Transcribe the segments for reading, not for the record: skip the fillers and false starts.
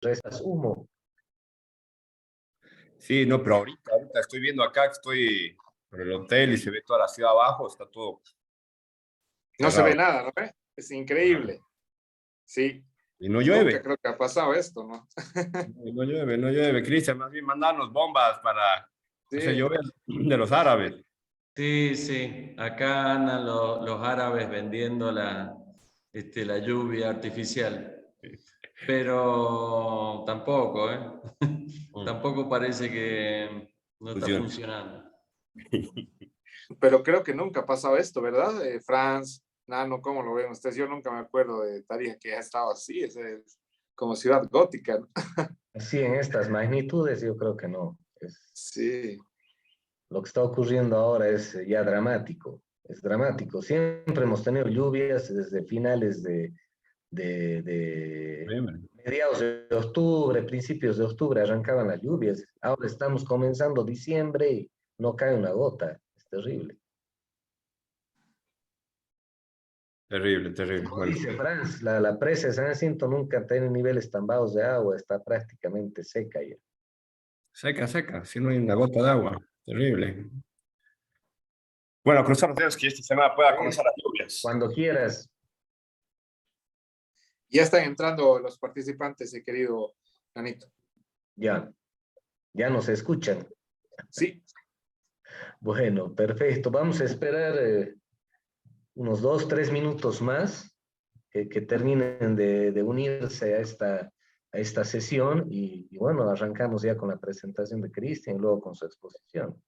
restas humo. Sí, no, pero ahorita estoy viendo acá que estoy por el hotel y se ve toda la ciudad abajo, está todo No se ve cerrado. nada, ¿no ve? Es increíble. Sí, Y no nunca llueve. creo que ha pasado esto, ¿no? No llueve, no llueve. Cristian, más bien mandanos bombas para hacer Sí, llover de los árabes. Sí, sí, acá andan los árabes vendiendo la lluvia artificial, pero tampoco, ¿eh? Tampoco parece que no está Funciona. funcionando. pero creo que nunca ha pasado esto, ¿verdad? Franz, Nano, ¿cómo lo ven ustedes? Yo nunca me acuerdo de Tarija que ha estado así, es como ciudad gótica, ¿no? Así en estas magnitudes yo creo que no. Sí, Lo que está ocurriendo ahora es ya dramático. Es dramático. Siempre hemos tenido lluvias desde finales de mediados de octubre, principios de octubre arrancaban las lluvias. Ahora estamos comenzando diciembre y no cae una gota. Es terrible. Terrible, terrible. Como Bueno, dice Franz, la presa de San Jacinto nunca tiene niveles tan bajos de agua, está prácticamente seca ya. seca, seca, si no hay una gota de agua. Terrible. Bueno, cruzar los dedos que esta semana pueda comenzar las lluvias. Cuando quieras. ya están entrando los participantes, querido Nanito. Ya, ya nos escuchan. Sí, Bueno, perfecto. Vamos a esperar unos 2, 3 minutos más que terminen de unirse a esta sesión y bueno, arrancamos ya con la presentación de Cristian y luego con su exposición.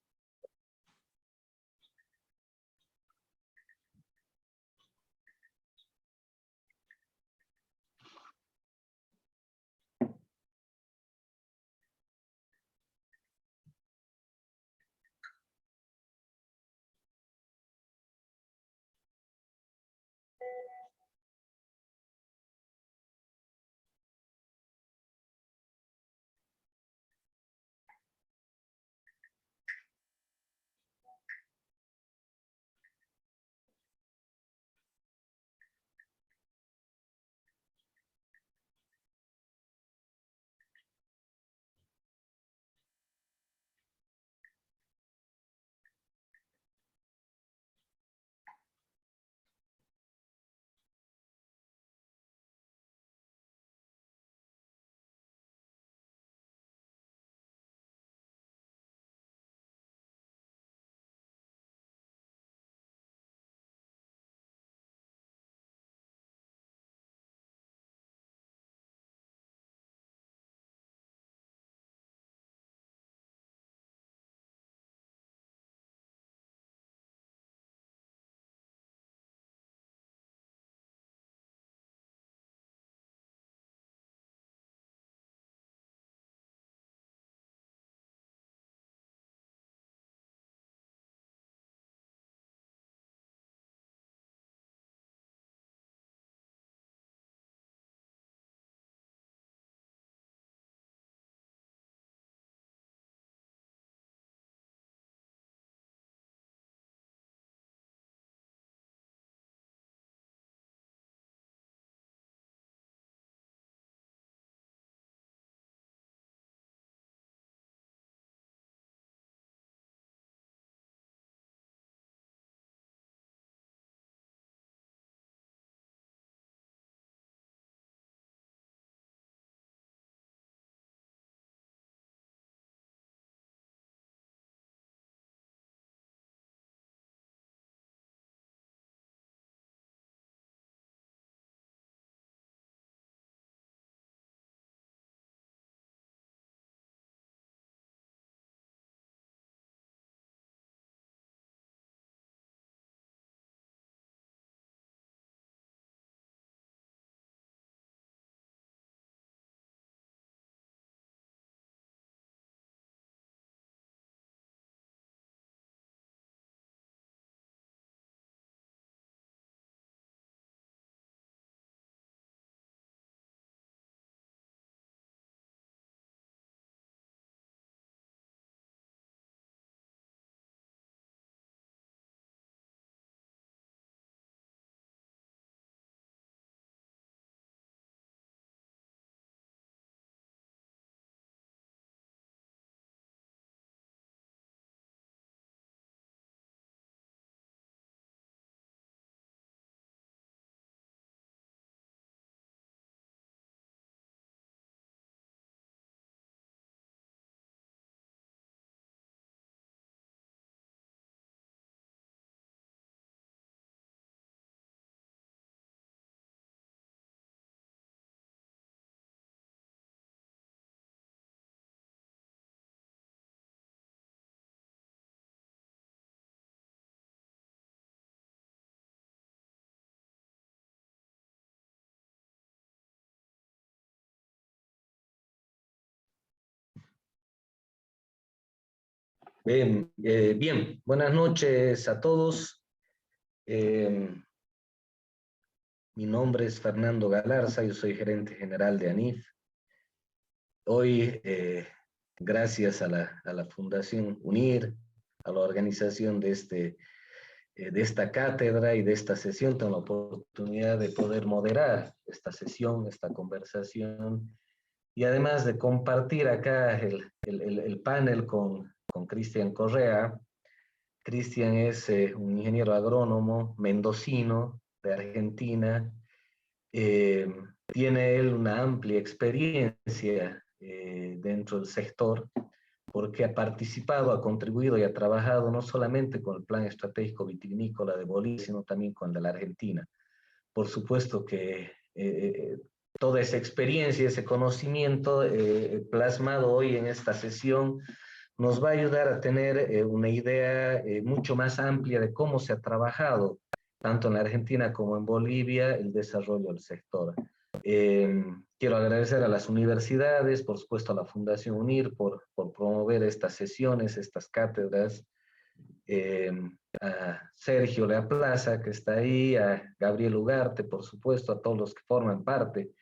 Bien, buenas noches a todos. Mi nombre es Fernando Galarza, yo soy gerente general de ANIF. Hoy, gracias a la Fundación UNIR, a la organización de esta cátedra y de esta sesión, tengo la oportunidad de poder moderar esta sesión, esta conversación, y además de compartir acá el panel con Cristian Correa. Cristian es un ingeniero agrónomo mendocino de Argentina. Eh, Tiene él una amplia experiencia dentro del sector porque ha participado, ha contribuido y ha trabajado no solamente con el Plan Estratégico Vitivinícola de Bolivia, sino también con el de la Argentina. Por supuesto que toda esa experiencia, ese conocimiento plasmado hoy en esta sesión nos va a ayudar a tener una idea mucho más amplia de cómo se ha trabajado, tanto en la Argentina como en Bolivia, el desarrollo del sector. Quiero agradecer a las universidades, por supuesto a la Fundación UNIR, por promover estas sesiones, estas cátedras, a Sergio Lea Plaza, que está ahí, a Gabriel Ugarte, por supuesto, a todos los que forman parte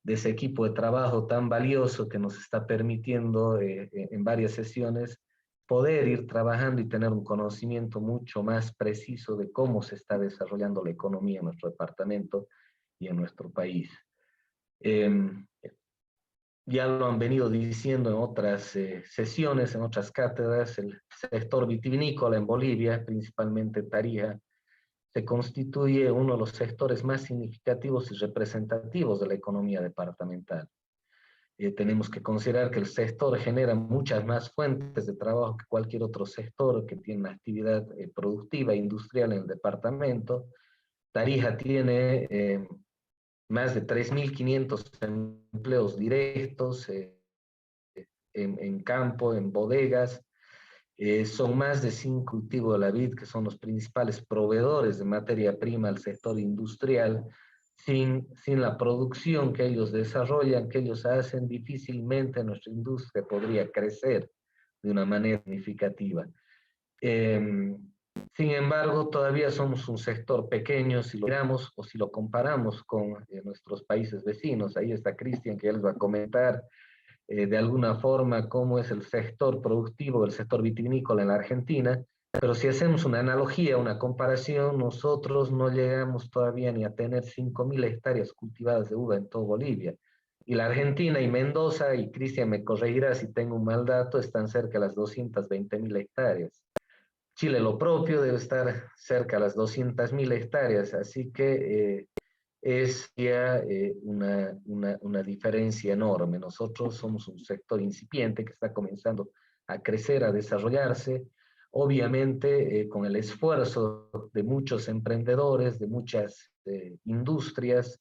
de ese equipo de trabajo tan valioso que nos está permitiendo en varias sesiones poder ir trabajando y tener un conocimiento mucho más preciso de cómo se está desarrollando la economía en nuestro departamento y en nuestro país. Ya lo han venido diciendo en otras sesiones, en otras cátedras, el sector vitivinícola en Bolivia, principalmente Tarija, se constituye uno de los sectores más significativos y representativos de la economía departamental. Tenemos que considerar que el sector genera muchas más fuentes de trabajo que cualquier otro sector que tiene una actividad productiva e industrial en el departamento. Tarija tiene más de 3.500 empleos directos en campo, en bodegas. Son más de 5 cultivos de la vid, que son los principales proveedores de materia prima al sector industrial. Sin la producción que ellos desarrollan, que ellos hacen, difícilmente nuestra industria podría crecer de una manera significativa. Sin embargo, todavía somos un sector pequeño si lo miramos o si lo comparamos con nuestros países vecinos. Ahí está Cristian, que ya les va a comentar de alguna forma cómo es el sector productivo, el sector vitivinícola en la Argentina, pero si hacemos una analogía, una comparación, nosotros no llegamos todavía ni a tener 5.000 hectáreas cultivadas de uva en toda Bolivia. Y la Argentina y Mendoza, y Cristian me corregirá si tengo un mal dato, están cerca de las 220.000 hectáreas. Chile lo propio debe estar cerca de las 200.000 hectáreas, así que es ya una diferencia enorme. Nosotros somos un sector incipiente que está comenzando a crecer, a desarrollarse, obviamente con el esfuerzo de muchos emprendedores, de muchas industrias,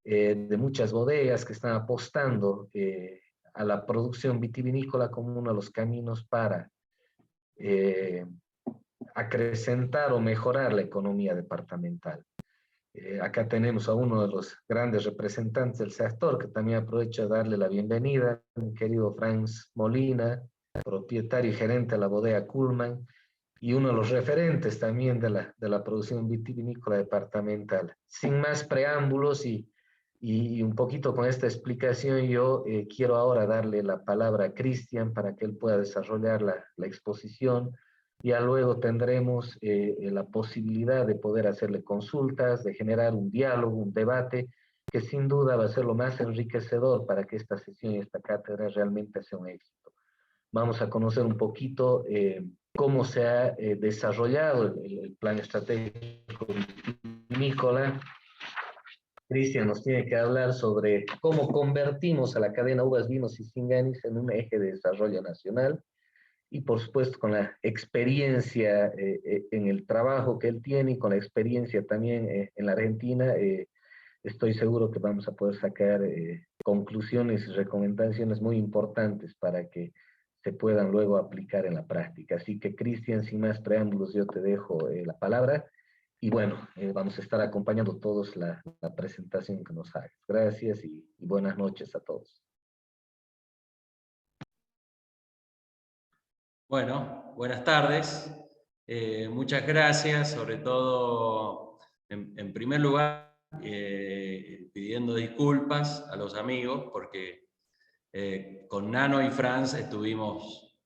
de muchas bodegas que están apostando a la producción vitivinícola como uno de los caminos para acrecentar o mejorar la economía departamental. Acá tenemos a uno de los grandes representantes del sector, que también aprovecho de darle la bienvenida, mi querido Franz Molina, propietario y gerente de la bodega Kuhlman, y uno de los referentes también de la producción vitivinícola departamental. Sin más preámbulos y un poquito con esta explicación, yo quiero ahora darle la palabra a Cristian para que él pueda desarrollar la exposición. Ya luego tendremos la posibilidad de poder hacerle consultas, de generar un diálogo, un debate, que sin duda va a ser lo más enriquecedor para que esta sesión y esta cátedra realmente sea un éxito. Vamos a conocer un poquito cómo se ha desarrollado el plan estratégico vinícola. Cristian nos tiene que hablar sobre cómo convertimos a la cadena uvas, vinos y singanis en un eje de desarrollo nacional. Y por supuesto con la experiencia en el trabajo que él tiene y con la experiencia también en la Argentina, estoy seguro que vamos a poder sacar conclusiones y recomendaciones muy importantes para que se puedan luego aplicar en la práctica. Así que Cristian, sin más preámbulos, yo te dejo la palabra y bueno, vamos a estar acompañando todos la presentación que nos hagas. Gracias y buenas noches a todos. Bueno, buenas tardes. Muchas gracias, sobre todo, en primer lugar, pidiendo disculpas a los amigos, porque con Nano y Franz estuvimos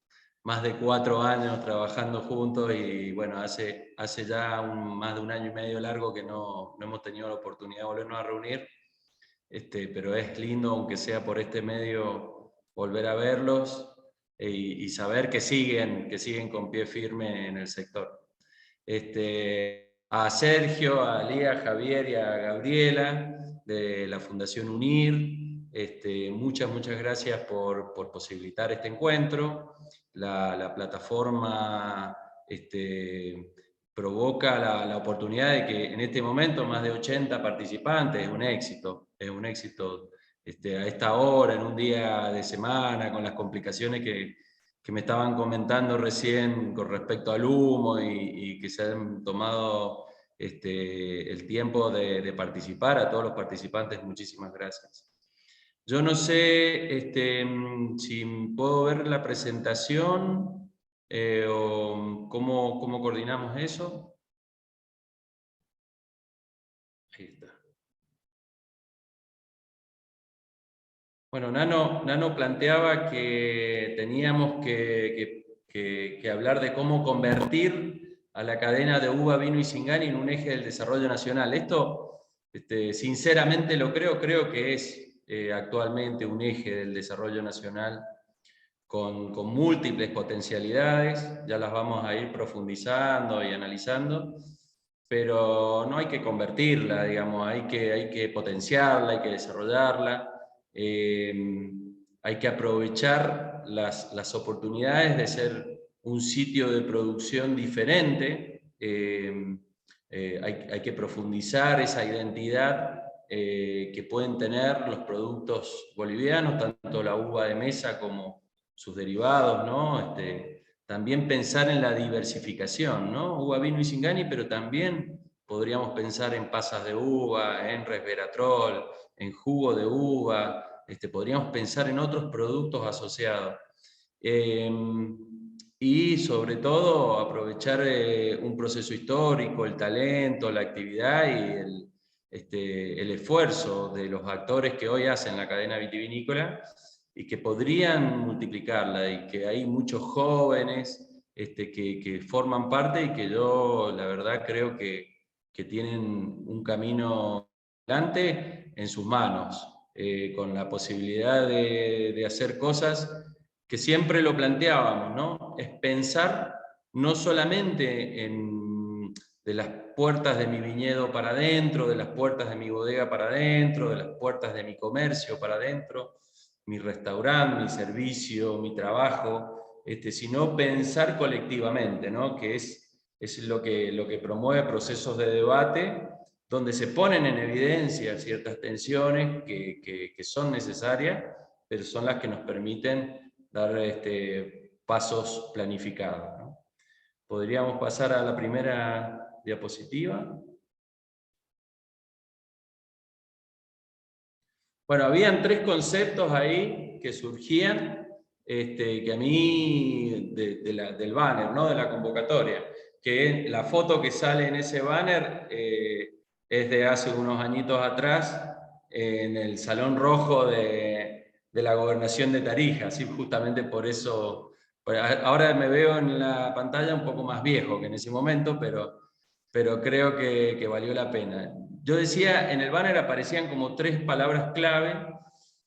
más de 4 años trabajando juntos y bueno, hace ya más de 1 año y medio largo que no hemos tenido la oportunidad de volvernos a reunir, pero es lindo, aunque sea por este medio, volver a verlos y saber que siguen con pie firme en el sector. A Sergio, a Lía, a Javier y a Gabriela de la Fundación UNIR, muchas gracias por posibilitar este encuentro. La plataforma provoca la oportunidad de que en este momento más de 80 participantes, es un éxito a esta hora, en un día de semana, con las complicaciones que me estaban comentando recién con respecto al humo y que se han tomado el tiempo de participar. A todos los participantes, muchísimas gracias. Yo no sé si puedo ver la presentación o cómo coordinamos eso. Ahí está. Bueno, Nano planteaba que teníamos que hablar de cómo convertir a la cadena de uva, vino y Singani en un eje del desarrollo nacional. Esto, sinceramente lo creo que es actualmente un eje del desarrollo nacional con múltiples potencialidades, ya las vamos a ir profundizando y analizando, pero no hay que convertirla, digamos, hay que potenciarla, hay que desarrollarla. Hay que aprovechar las oportunidades de ser un sitio de producción diferente, hay que profundizar esa identidad que pueden tener los productos bolivianos, tanto la uva de mesa como sus derivados, ¿no? También pensar en la diversificación, ¿no? Uva, vino y Singani, pero también podríamos pensar en pasas de uva, en resveratrol, en jugo de uva, podríamos pensar en otros productos asociados. Y sobre todo aprovechar un proceso histórico, el talento, la actividad y el esfuerzo de los actores que hoy hacen la cadena vitivinícola y que podrían multiplicarla, y que hay muchos jóvenes que forman parte y que yo la verdad creo que tienen un camino adelante en sus manos, con la posibilidad de hacer cosas que siempre lo planteábamos, ¿no? Es pensar no solamente de las puertas de mi viñedo para adentro, de las puertas de mi bodega para adentro, de las puertas de mi comercio para adentro, mi restaurante, mi servicio, mi trabajo, sino pensar colectivamente, ¿no? Que es lo que promueve procesos de debate donde se ponen en evidencia ciertas tensiones que son necesarias, pero son las que nos permiten dar pasos planificados, ¿no? Podríamos pasar a la primera diapositiva. Bueno, habían 3 conceptos ahí que surgían, que a mí, del banner, ¿no? De la convocatoria, que la foto que sale en ese banner es de hace unos añitos atrás, en el Salón Rojo de la Gobernación de Tarija, ¿sí? Justamente por eso, ahora me veo en la pantalla un poco más viejo que en ese momento, pero creo que valió la pena. Yo decía, en el banner aparecían como 3 palabras clave: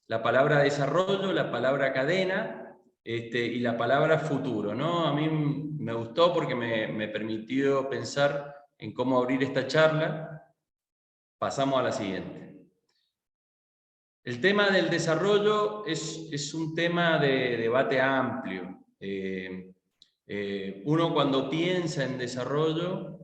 la palabra desarrollo, la palabra cadena y la palabra futuro, ¿no? A mí me gustó porque me permitió pensar en cómo abrir esta charla. Pasamos a la siguiente. El tema del desarrollo es un tema de debate amplio. Uno cuando piensa en desarrollo,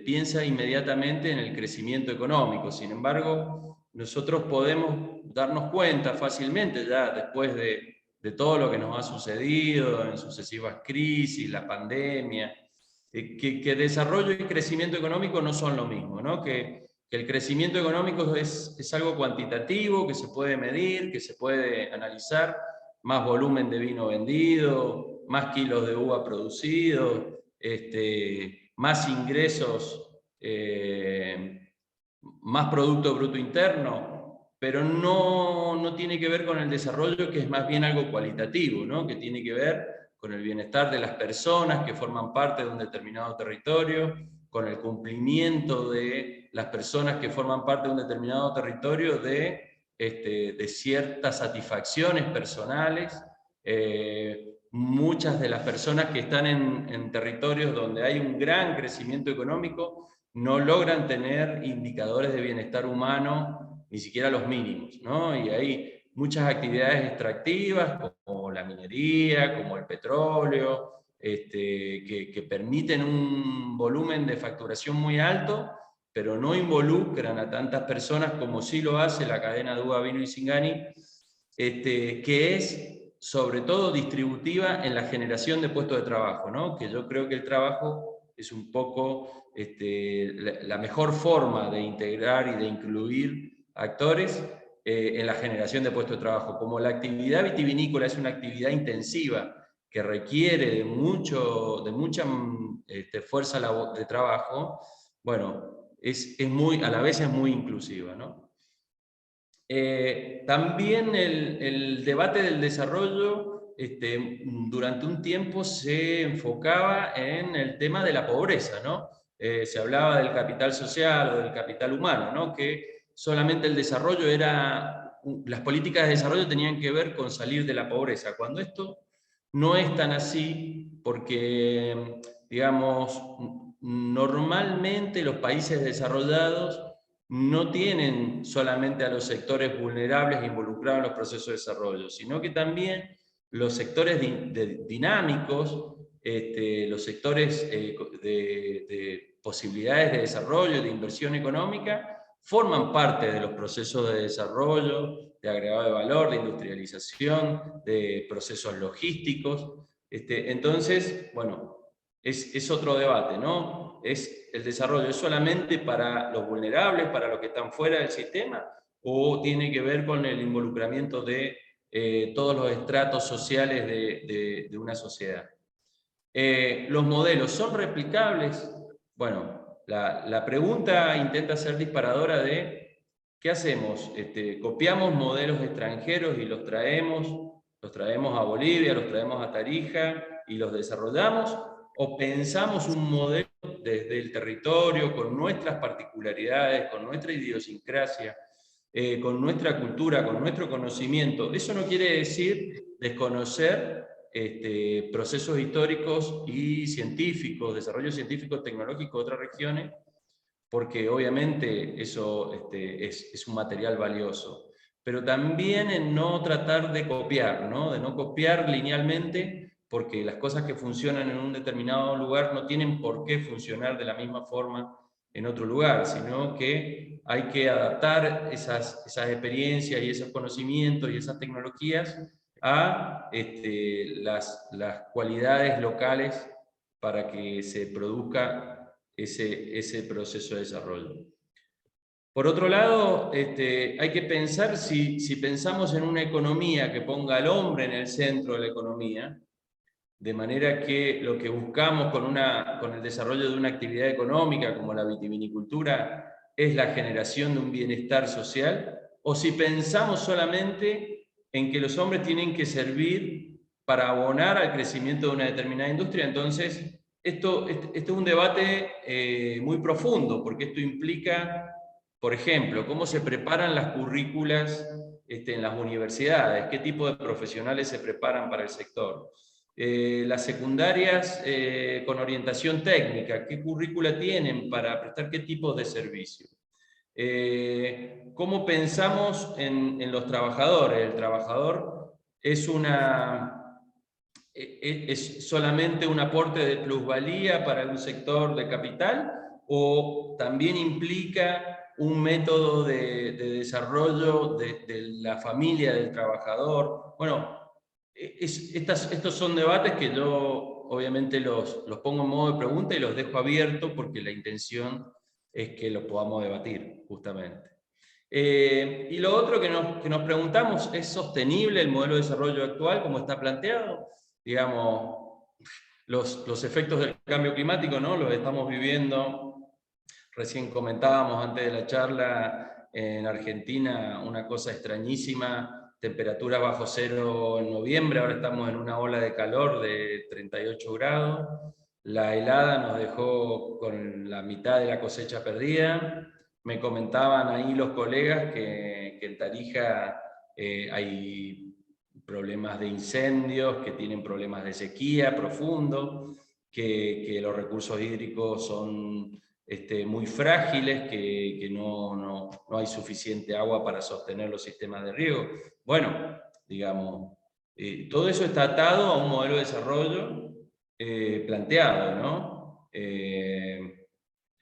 piensa inmediatamente en el crecimiento económico. Sin embargo, nosotros podemos darnos cuenta fácilmente, ya después de todo lo que nos ha sucedido en sucesivas crisis, la pandemia, que desarrollo y crecimiento económico no son lo mismo, ¿no? Que el crecimiento económico es algo cuantitativo, que se puede medir, que se puede analizar, más volumen de vino vendido, más kilos de uva producidos, más ingresos, más Producto Bruto Interno, pero no tiene que ver con el desarrollo, que es más bien algo cualitativo, ¿no? Que tiene que ver con el bienestar de las personas que forman parte de un determinado territorio, con el cumplimiento de las personas que forman parte de un determinado territorio de ciertas satisfacciones personales. Muchas de las personas que están en territorios donde hay un gran crecimiento económico no logran tener indicadores de bienestar humano, ni siquiera los mínimos, ¿no? Y hay muchas actividades extractivas, como la minería, como el petróleo, que permiten un volumen de facturación muy alto, pero no involucran a tantas personas como sí lo hace la cadena de uva, vino y Singani, que es sobre todo distributiva en la generación de puestos de trabajo, ¿no? Que yo creo que el trabajo es un poco la mejor forma de integrar y de incluir actores en la generación de puestos de trabajo. Como la actividad vitivinícola es una actividad intensiva que requiere de mucha fuerza de trabajo, bueno, a la vez es muy inclusiva, ¿no? También el debate del desarrollo durante un tiempo se enfocaba en el tema de la pobreza, ¿no? Se hablaba del capital social o del capital humano, ¿no? Que solamente el desarrollo las políticas de desarrollo tenían que ver con salir de la pobreza, cuando esto no es tan así, porque, digamos, normalmente los países desarrollados no tienen solamente a los sectores vulnerables involucrados en los procesos de desarrollo, sino que también los sectores dinámicos, los sectores de posibilidades de desarrollo, de inversión económica, forman parte de los procesos de desarrollo, de agregado de valor, de industrialización, de procesos logísticos. Entonces, bueno, es otro debate, ¿no? ¿El desarrollo es solamente para los vulnerables, para los que están fuera del sistema, o tiene que ver con el involucramiento de todos los estratos sociales de una sociedad? ¿Los modelos son replicables? Bueno, la pregunta intenta ser disparadora de ¿qué hacemos? ¿Copiamos modelos extranjeros y los traemos a Bolivia, los traemos a Tarija y los desarrollamos? ¿O pensamos un modelo desde el territorio, con nuestras particularidades, con nuestra idiosincrasia, con nuestra cultura, con nuestro conocimiento? Eso no quiere decir desconocer procesos históricos y científicos, desarrollo científico tecnológico de otras regiones, porque obviamente eso es un material valioso. Pero también en no tratar de copiar, ¿no? De no copiar linealmente, porque las cosas que funcionan en un determinado lugar no tienen por qué funcionar de la misma forma en otro lugar, sino que hay que adaptar esas experiencias y esos conocimientos y esas tecnologías a las cualidades locales para que se produzca ese proceso de desarrollo. Por otro lado, hay que pensar, si pensamos en una economía que ponga al hombre en el centro de la economía, de manera que lo que buscamos con el desarrollo de una actividad económica como la vitivinicultura es la generación de un bienestar social, o si pensamos solamente en que los hombres tienen que servir para abonar al crecimiento de una determinada industria. Entonces, esto es un debate muy profundo, porque esto implica, por ejemplo, cómo se preparan las currículas en las universidades, qué tipo de profesionales se preparan para el sector. Las secundarias con orientación técnica, ¿qué currícula tienen para prestar qué tipo de servicio? ¿Cómo pensamos en los trabajadores? ¿El trabajador es solamente un aporte de plusvalía para un sector de capital, o también implica un método de desarrollo de la familia del trabajador? Bueno, estos son debates que yo obviamente los pongo en modo de pregunta y los dejo abiertos, porque la intención es que los podamos debatir, justamente. Y lo otro que nos preguntamos, ¿es sostenible el modelo de desarrollo actual como está planteado? Digamos, los efectos del cambio climático, ¿no? Los estamos viviendo. Recién comentábamos antes de la charla, en Argentina, una cosa extrañísima, temperaturas bajo cero en noviembre, ahora estamos en una ola de calor de 38 grados. La helada nos dejó con la mitad de la cosecha perdida. Me comentaban ahí los colegas que en Tarija hay problemas de incendios, que tienen problemas de sequía profundo, que los recursos hídricos son muy frágiles, que no hay suficiente agua para sostener los sistemas de riego. Bueno, digamos, todo eso está atado a un modelo de desarrollo planteado, ¿no?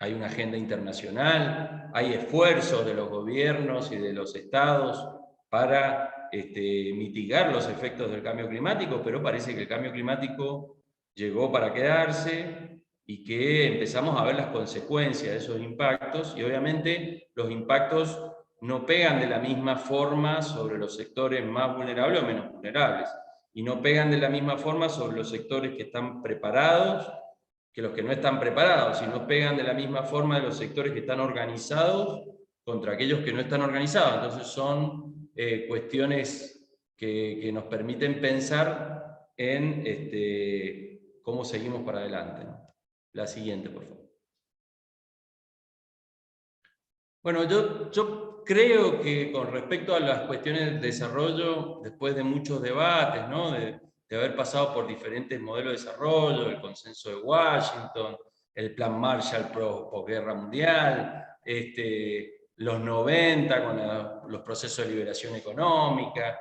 Hay una agenda internacional, hay esfuerzos de los gobiernos y de los estados para mitigar los efectos del cambio climático, pero parece que el cambio climático llegó para quedarse y que empezamos a ver las consecuencias de esos impactos, y obviamente los impactos no pegan de la misma forma sobre los sectores más vulnerables o menos vulnerables, y no pegan de la misma forma sobre los sectores que están preparados que los que no están preparados, y no pegan de la misma forma de los sectores que están organizados contra aquellos que no están organizados. Entonces son cuestiones que nos permiten pensar en cómo seguimos para adelante, ¿no? La siguiente, por favor. Bueno, yo creo que con respecto a las cuestiones del desarrollo, después de muchos debates, ¿no? de haber pasado por diferentes modelos de desarrollo, el consenso de Washington, el plan Marshall posguerra mundial, los 90 con los procesos de liberación económica,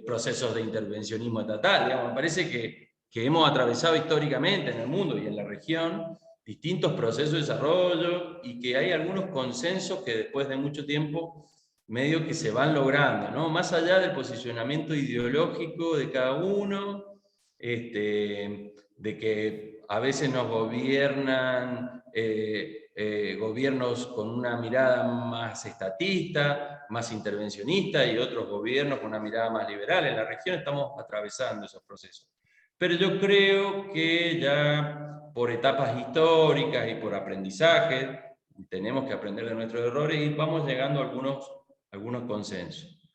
procesos de intervencionismo estatal, digamos, me parece que hemos atravesado históricamente en el mundo y en la región distintos procesos de desarrollo, y que hay algunos consensos que después de mucho tiempo medio que se van logrando, ¿no? Más allá del posicionamiento ideológico de cada uno, de que a veces nos gobiernan gobiernos con una mirada más estatista, más intervencionista, y otros gobiernos con una mirada más liberal. En la región estamos atravesando esos procesos. Pero yo creo que ya por etapas históricas y por aprendizaje, tenemos que aprender de nuestros errores, y vamos llegando a algunos consensos.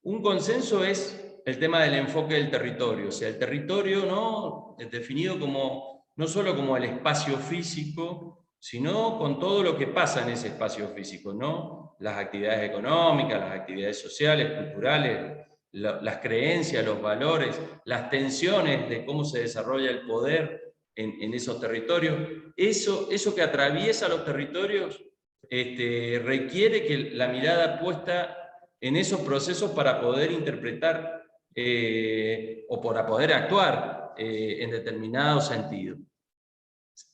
Un consenso es el tema del enfoque del territorio, o sea, el territorio, ¿no?, es definido como, no solo como el espacio físico, sino con todo lo que pasa en ese espacio físico, ¿no? Las actividades económicas, las actividades sociales, culturales, las creencias, los valores, las tensiones de cómo se desarrolla el poder en esos territorios. Eso que atraviesa los territorios requiere que la mirada puesta en esos procesos para poder interpretar o para poder actuar en determinado sentido.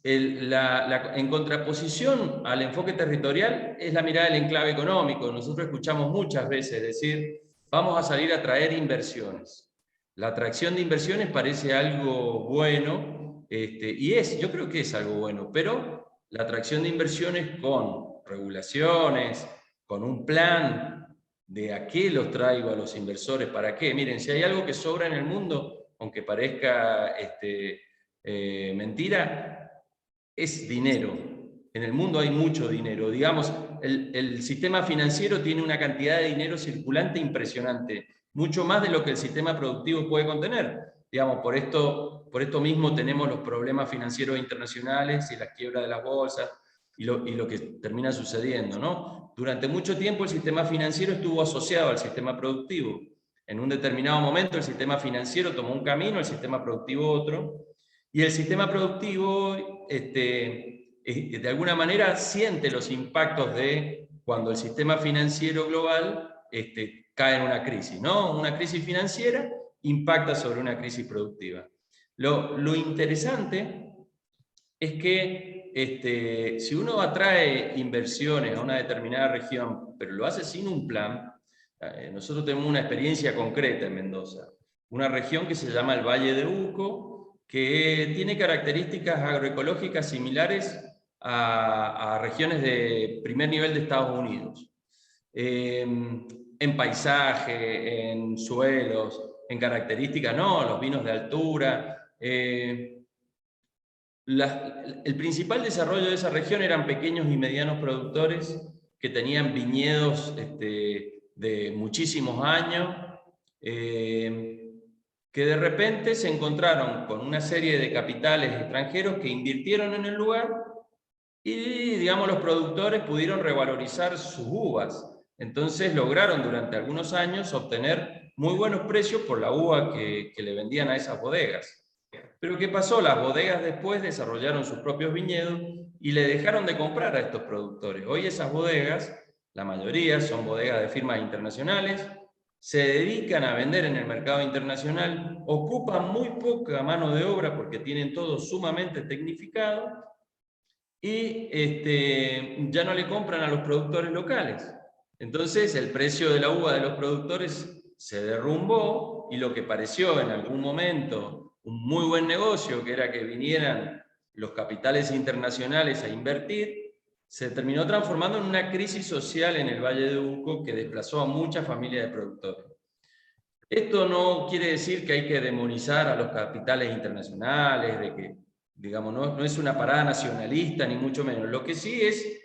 En contraposición al enfoque territorial es la mirada del enclave económico. Nosotros escuchamos muchas veces decir, vamos a salir a traer inversiones. La atracción de inversiones parece algo bueno, yo creo que es algo bueno, pero la atracción de inversiones con regulaciones, con un plan de a qué los traigo a los inversores, para qué. Miren, si hay algo que sobra en el mundo, aunque parezca mentira, es dinero. En el mundo hay mucho dinero. Digamos, el sistema financiero tiene una cantidad de dinero circulante impresionante, mucho más de lo que el sistema productivo puede contener. Digamos, por esto mismo tenemos los problemas financieros internacionales y las quiebras de las bolsas y lo que termina sucediendo, ¿no? Durante mucho tiempo el sistema financiero estuvo asociado al sistema productivo. En un determinado momento el sistema financiero tomó un camino, el sistema productivo otro, y el sistema productivo de alguna manera siente los impactos de cuando el sistema financiero global cae en una crisis, ¿no? Una crisis financiera impacta sobre una crisis productiva. Lo interesante es que si uno atrae inversiones a una determinada región, pero lo hace sin un plan, nosotros tenemos una experiencia concreta en Mendoza, una región que se llama el Valle de Uco, que tiene características agroecológicas similares a regiones de primer nivel de Estados Unidos. en paisaje, en suelos, en características, no, los vinos de altura. El principal desarrollo de esa región eran pequeños y medianos productores que tenían viñedos de muchísimos años, que de repente se encontraron con una serie de capitales extranjeros que invirtieron en el lugar y, digamos, los productores pudieron revalorizar sus uvas. Entonces lograron durante algunos años obtener muy buenos precios por la uva que le vendían a esas bodegas. Pero ¿qué pasó? Las bodegas después desarrollaron sus propios viñedos y le dejaron de comprar a estos productores. Hoy esas bodegas, la mayoría son bodegas de firmas internacionales, se dedican a vender en el mercado internacional, ocupan muy poca mano de obra porque tienen todo sumamente tecnificado y ya no le compran a los productores locales. Entonces el precio de la uva de los productores se derrumbó y lo que pareció en algún momento un muy buen negocio, que era que vinieran los capitales internacionales a invertir, se terminó transformando en una crisis social en el Valle de Uco que desplazó a muchas familias de productores. Esto no quiere decir que hay que demonizar a los capitales internacionales, de que, digamos, no es una parada nacionalista, ni mucho menos. Lo que sí es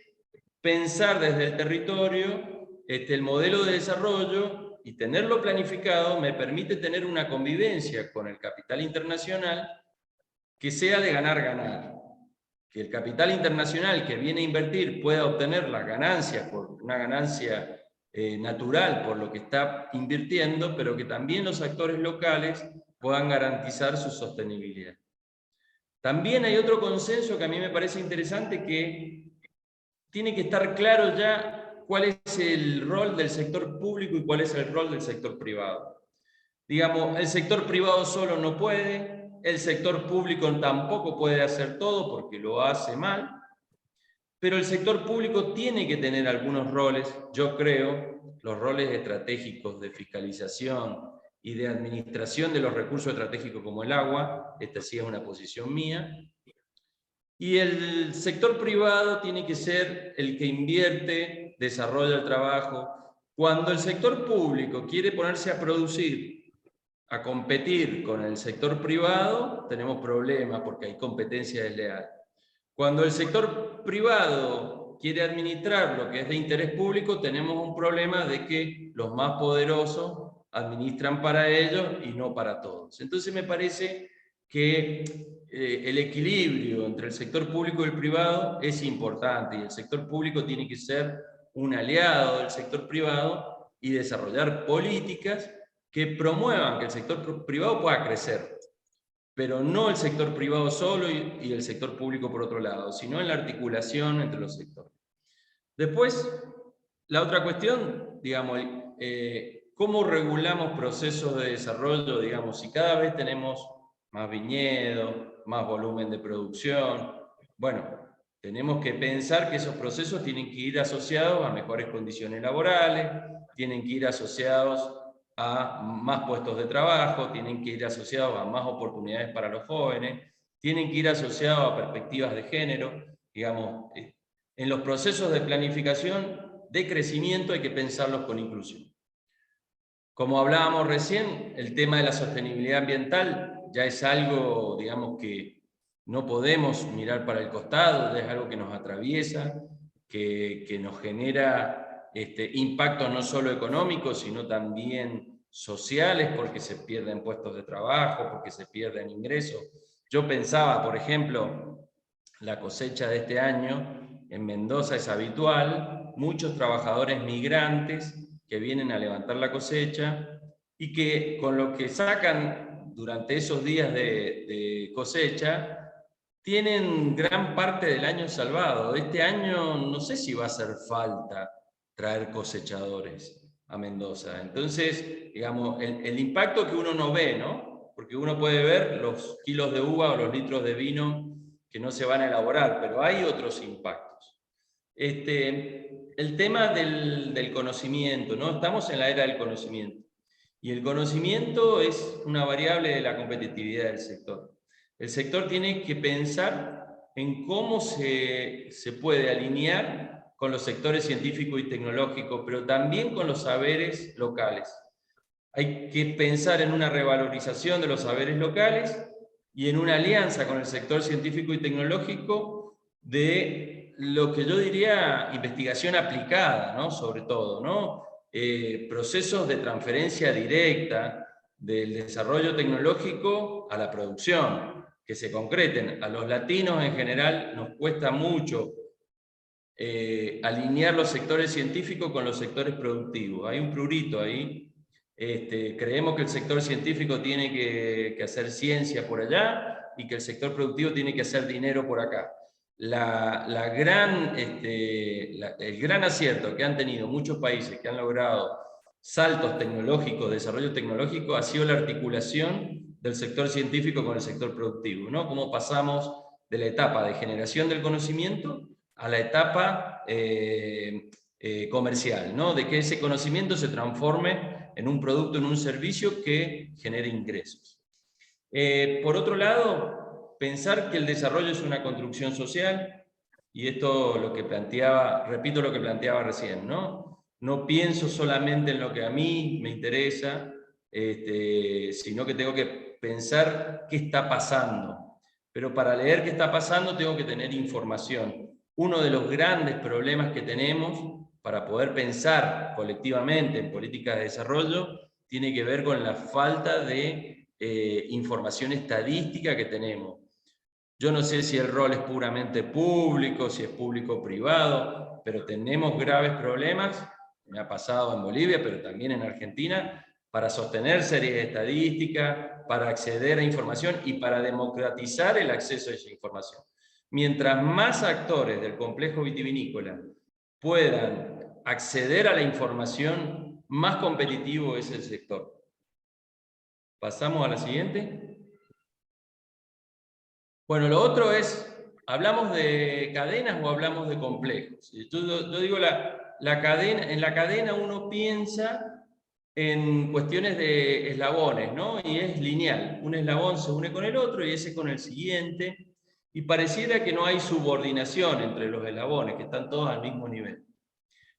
pensar desde el territorio el modelo de desarrollo y tenerlo planificado me permite tener una convivencia con el capital internacional que sea de ganar-ganar. Que el capital internacional que viene a invertir pueda obtener las ganancias por una ganancia natural por lo que está invirtiendo, pero que también los actores locales puedan garantizar su sostenibilidad. También hay otro consenso que a mí me parece interesante, que tiene que estar claro ya cuál es el rol del sector público y cuál es el rol del sector privado. Digamos, el sector privado solo no puede, el sector público tampoco puede hacer todo porque lo hace mal, pero el sector público tiene que tener algunos roles, yo creo, los roles estratégicos de fiscalización y de administración de los recursos estratégicos como el agua, esta sí es una posición mía, y el sector privado tiene que ser el que invierte, desarrolla el trabajo. Cuando el sector público quiere ponerse a producir, a competir con el sector privado, tenemos problemas porque hay competencia desleal. Cuando el sector privado quiere administrar lo que es de interés público, tenemos un problema de que los más poderosos administran para ellos y no para todos. Entonces me parece que el equilibrio entre el sector público y el privado es importante, y el sector público tiene que ser un aliado del sector privado y desarrollar políticas que promuevan que el sector privado pueda crecer, pero no el sector privado solo y el sector público por otro lado, sino en la articulación entre los sectores. Después, la otra cuestión, digamos, ¿cómo regulamos procesos de desarrollo? Digamos, si cada vez tenemos más viñedo, más volumen de producción, bueno, tenemos que pensar que esos procesos tienen que ir asociados a mejores condiciones laborales, tienen que ir asociados a más puestos de trabajo, tienen que ir asociados a más oportunidades para los jóvenes, tienen que ir asociados a perspectivas de género. Digamos, en los procesos de planificación de crecimiento hay que pensarlos con inclusión. Como hablábamos recién, el tema de la sostenibilidad ambiental ya es algo, digamos, que no podemos mirar para el costado, ya es algo que nos atraviesa, que nos genera impactos no solo económicos, sino también sociales, porque se pierden puestos de trabajo, porque se pierden ingresos. Yo pensaba, por ejemplo, la cosecha de este año en Mendoza es habitual, muchos trabajadores migrantes que vienen a levantar la cosecha y que con lo que sacan durante esos días de cosecha tienen gran parte del año salvado. Este año no sé si va a hacer falta traer cosechadores a Mendoza. Entonces, digamos, el impacto que uno no ve, ¿no? Porque uno puede ver los kilos de uva o los litros de vino que no se van a elaborar, pero hay otros impactos. El tema del conocimiento, ¿no? Estamos en la era del conocimiento. Y el conocimiento es una variable de la competitividad del sector. El sector tiene que pensar en cómo se puede alinear con los sectores científico y tecnológico, pero también con los saberes locales. Hay que pensar en una revalorización de los saberes locales y en una alianza con el sector científico y tecnológico de lo que yo diría investigación aplicada, ¿no? Sobre todo, ¿no? Procesos de transferencia directa del desarrollo tecnológico a la producción, que se concreten. A los latinos en general nos cuesta mucho alinear los sectores científicos con los sectores productivos. Hay un prurito ahí. Creemos que el sector científico tiene que hacer ciencia por allá y que el sector productivo tiene que hacer dinero por acá. El gran acierto que han tenido muchos países que han logrado saltos tecnológicos, desarrollo tecnológico, ha sido la articulación del sector científico con el sector productivo, ¿no? Cómo pasamos de la etapa de generación del conocimiento a la etapa comercial, ¿no? De que ese conocimiento se transforme en un producto, en un servicio que genere ingresos. Por otro lado, pensar que el desarrollo es una construcción social, y esto lo que planteaba, repito lo que planteaba recién, ¿no? No pienso solamente en lo que a mí me interesa, sino que tengo que pensar qué está pasando. Pero para leer qué está pasando tengo que tener información. Uno de los grandes problemas que tenemos para poder pensar colectivamente en políticas de desarrollo tiene que ver con la falta de información estadística que tenemos. Yo no sé si el rol es puramente público, si es público-privado, pero tenemos graves problemas, me ha pasado en Bolivia, pero también en Argentina, para sostener series de estadísticas, para acceder a información y para democratizar el acceso a esa información. Mientras más actores del complejo vitivinícola puedan acceder a la información, más competitivo es el sector. Pasamos a la siguiente. Bueno, lo otro es, ¿hablamos de cadenas o hablamos de complejos? Yo digo, en la cadena uno piensa en cuestiones de eslabones, ¿no? Y es lineal. Un eslabón se une con el otro y ese con el siguiente. Y pareciera que no hay subordinación entre los eslabones, que están todos al mismo nivel.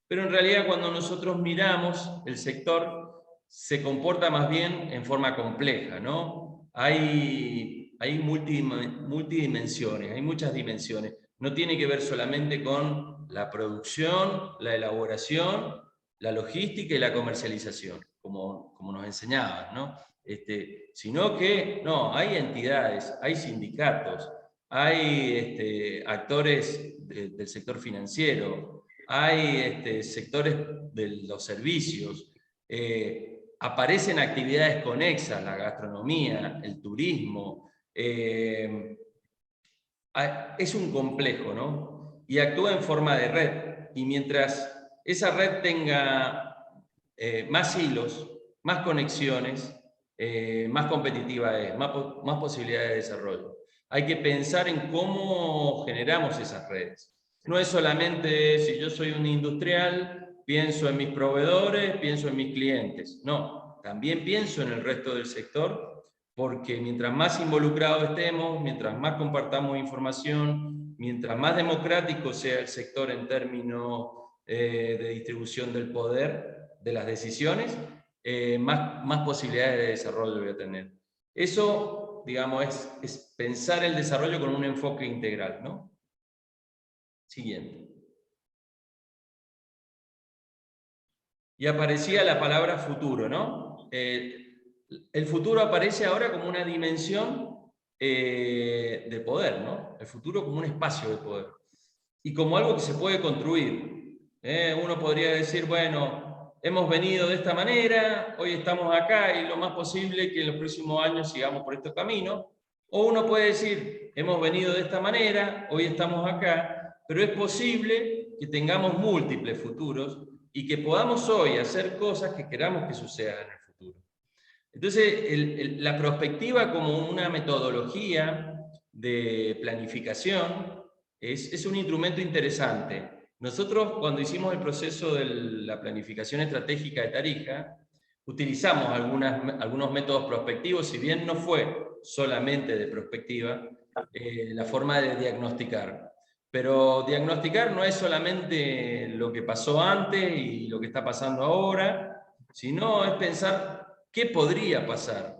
Pero en realidad cuando nosotros miramos el sector, se comporta más bien en forma compleja, ¿no? Hay multidimensiones, hay muchas dimensiones. No tiene que ver solamente con la producción, la elaboración, la logística y la comercialización, como nos enseñaban, ¿no? Sino que, no, hay entidades, hay sindicatos, hay actores del sector financiero, hay sectores de los servicios, aparecen actividades conexas, la gastronomía, el turismo, es un complejo, ¿no? Y actúa en forma de red, y mientras esa red tenga más hilos, más conexiones, más competitiva es, más posibilidades de desarrollo. Hay que pensar en cómo generamos esas redes. No es solamente si yo soy un industrial, pienso en mis proveedores, pienso en mis clientes. No, también pienso en el resto del sector, porque mientras más involucrados estemos, mientras más compartamos información, mientras más democrático sea el sector en términos de distribución del poder, de las decisiones, más posibilidades de desarrollo voy a tener. Eso, digamos, es pensar el desarrollo con un enfoque integral, ¿no? Siguiente. Y aparecía la palabra futuro, ¿no? El futuro aparece ahora como una dimensión de poder, ¿no? El futuro como un espacio de poder. Y como algo que se puede construir. Uno podría decir, bueno, hemos venido de esta manera, hoy estamos acá y lo más posible que en los próximos años sigamos por este camino. O uno puede decir, hemos venido de esta manera, hoy estamos acá, pero es posible que tengamos múltiples futuros y que podamos hoy hacer cosas que queramos que sucedan en el futuro. Entonces, la perspectiva como una metodología de planificación es un instrumento interesante. Nosotros, cuando hicimos el proceso de la planificación estratégica de Tarija, utilizamos algunos métodos prospectivos, si bien no fue solamente de prospectiva, la forma de diagnosticar. Pero diagnosticar no es solamente lo que pasó antes y lo que está pasando ahora, sino es pensar qué podría pasar.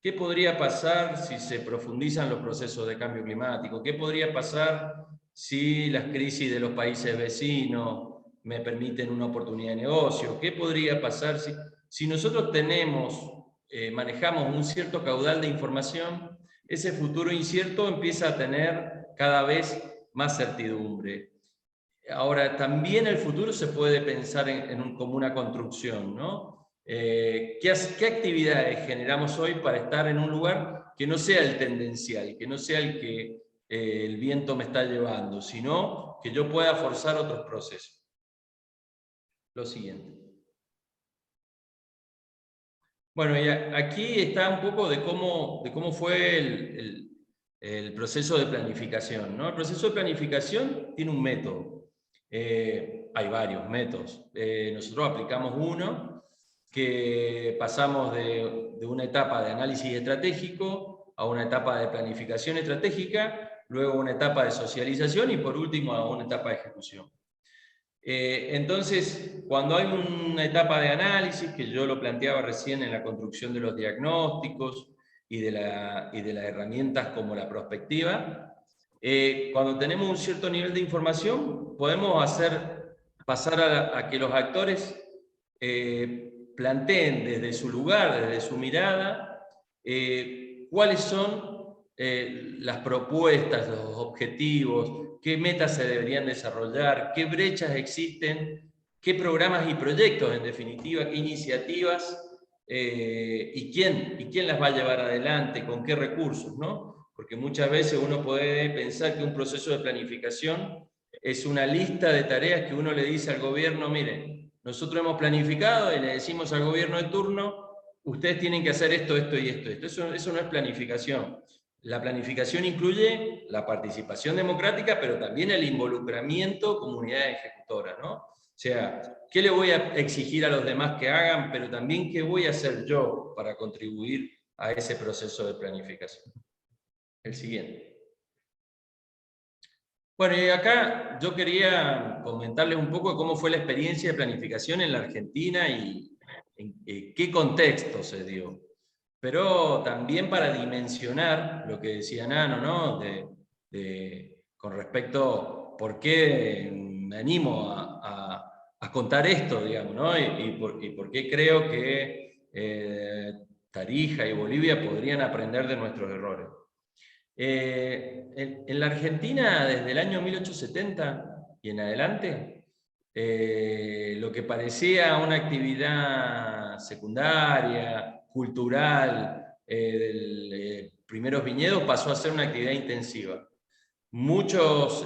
¿Qué podría pasar si se profundizan los procesos de cambio climático? ¿Qué podría pasar si las crisis de los países vecinos me permiten una oportunidad de negocio? ¿Qué podría pasar si nosotros manejamos un cierto caudal de información? Ese futuro incierto empieza a tener cada vez más certidumbre. Ahora, también el futuro se puede pensar como una construcción, ¿no? ¿Qué actividades generamos hoy para estar en un lugar que no sea el tendencial, que no sea el que el viento me está llevando, sino que yo pueda forzar otros procesos? Lo siguiente. Bueno, y aquí está un poco de cómo fue el proceso de planificación, ¿no? El proceso de planificación tiene un método. Hay varios métodos. Nosotros aplicamos uno que pasamos de una etapa de análisis estratégico a una etapa de planificación estratégica, luego una etapa de socialización y por último a una etapa de ejecución. Entonces, cuando hay una etapa de análisis, que yo lo planteaba recién en la construcción de los diagnósticos y de las herramientas como la prospectiva, cuando tenemos un cierto nivel de información, podemos hacer pasar a que los actores planteen desde su lugar, desde su mirada, cuáles son las propuestas, los objetivos, qué metas se deberían desarrollar, qué brechas existen, qué programas y proyectos, en definitiva, qué iniciativas, y quién las va a llevar adelante, con qué recursos, ¿no? Porque muchas veces uno puede pensar que un proceso de planificación es una lista de tareas que uno le dice al gobierno, miren, nosotros hemos planificado y le decimos al gobierno de turno, ustedes tienen que hacer esto, esto y esto. Eso no es planificación. La planificación incluye la participación democrática, pero también el involucramiento comunidades ejecutoras, ¿no? O sea, ¿qué le voy a exigir a los demás que hagan, pero también qué voy a hacer yo para contribuir a ese proceso de planificación? El siguiente. Bueno, y acá yo quería comentarles un poco de cómo fue la experiencia de planificación en la Argentina y en qué contexto se dio. Pero también para dimensionar lo que decía Nano, ¿no? Con respecto a por qué me animo a contar esto, digamos, ¿no? Y por qué creo que Tarija y Bolivia podrían aprender de nuestros errores. En la Argentina, desde el año 1870 y en adelante, lo que parecía una actividad secundaria, cultural, primeros viñedos, pasó a ser una actividad intensiva. Muchos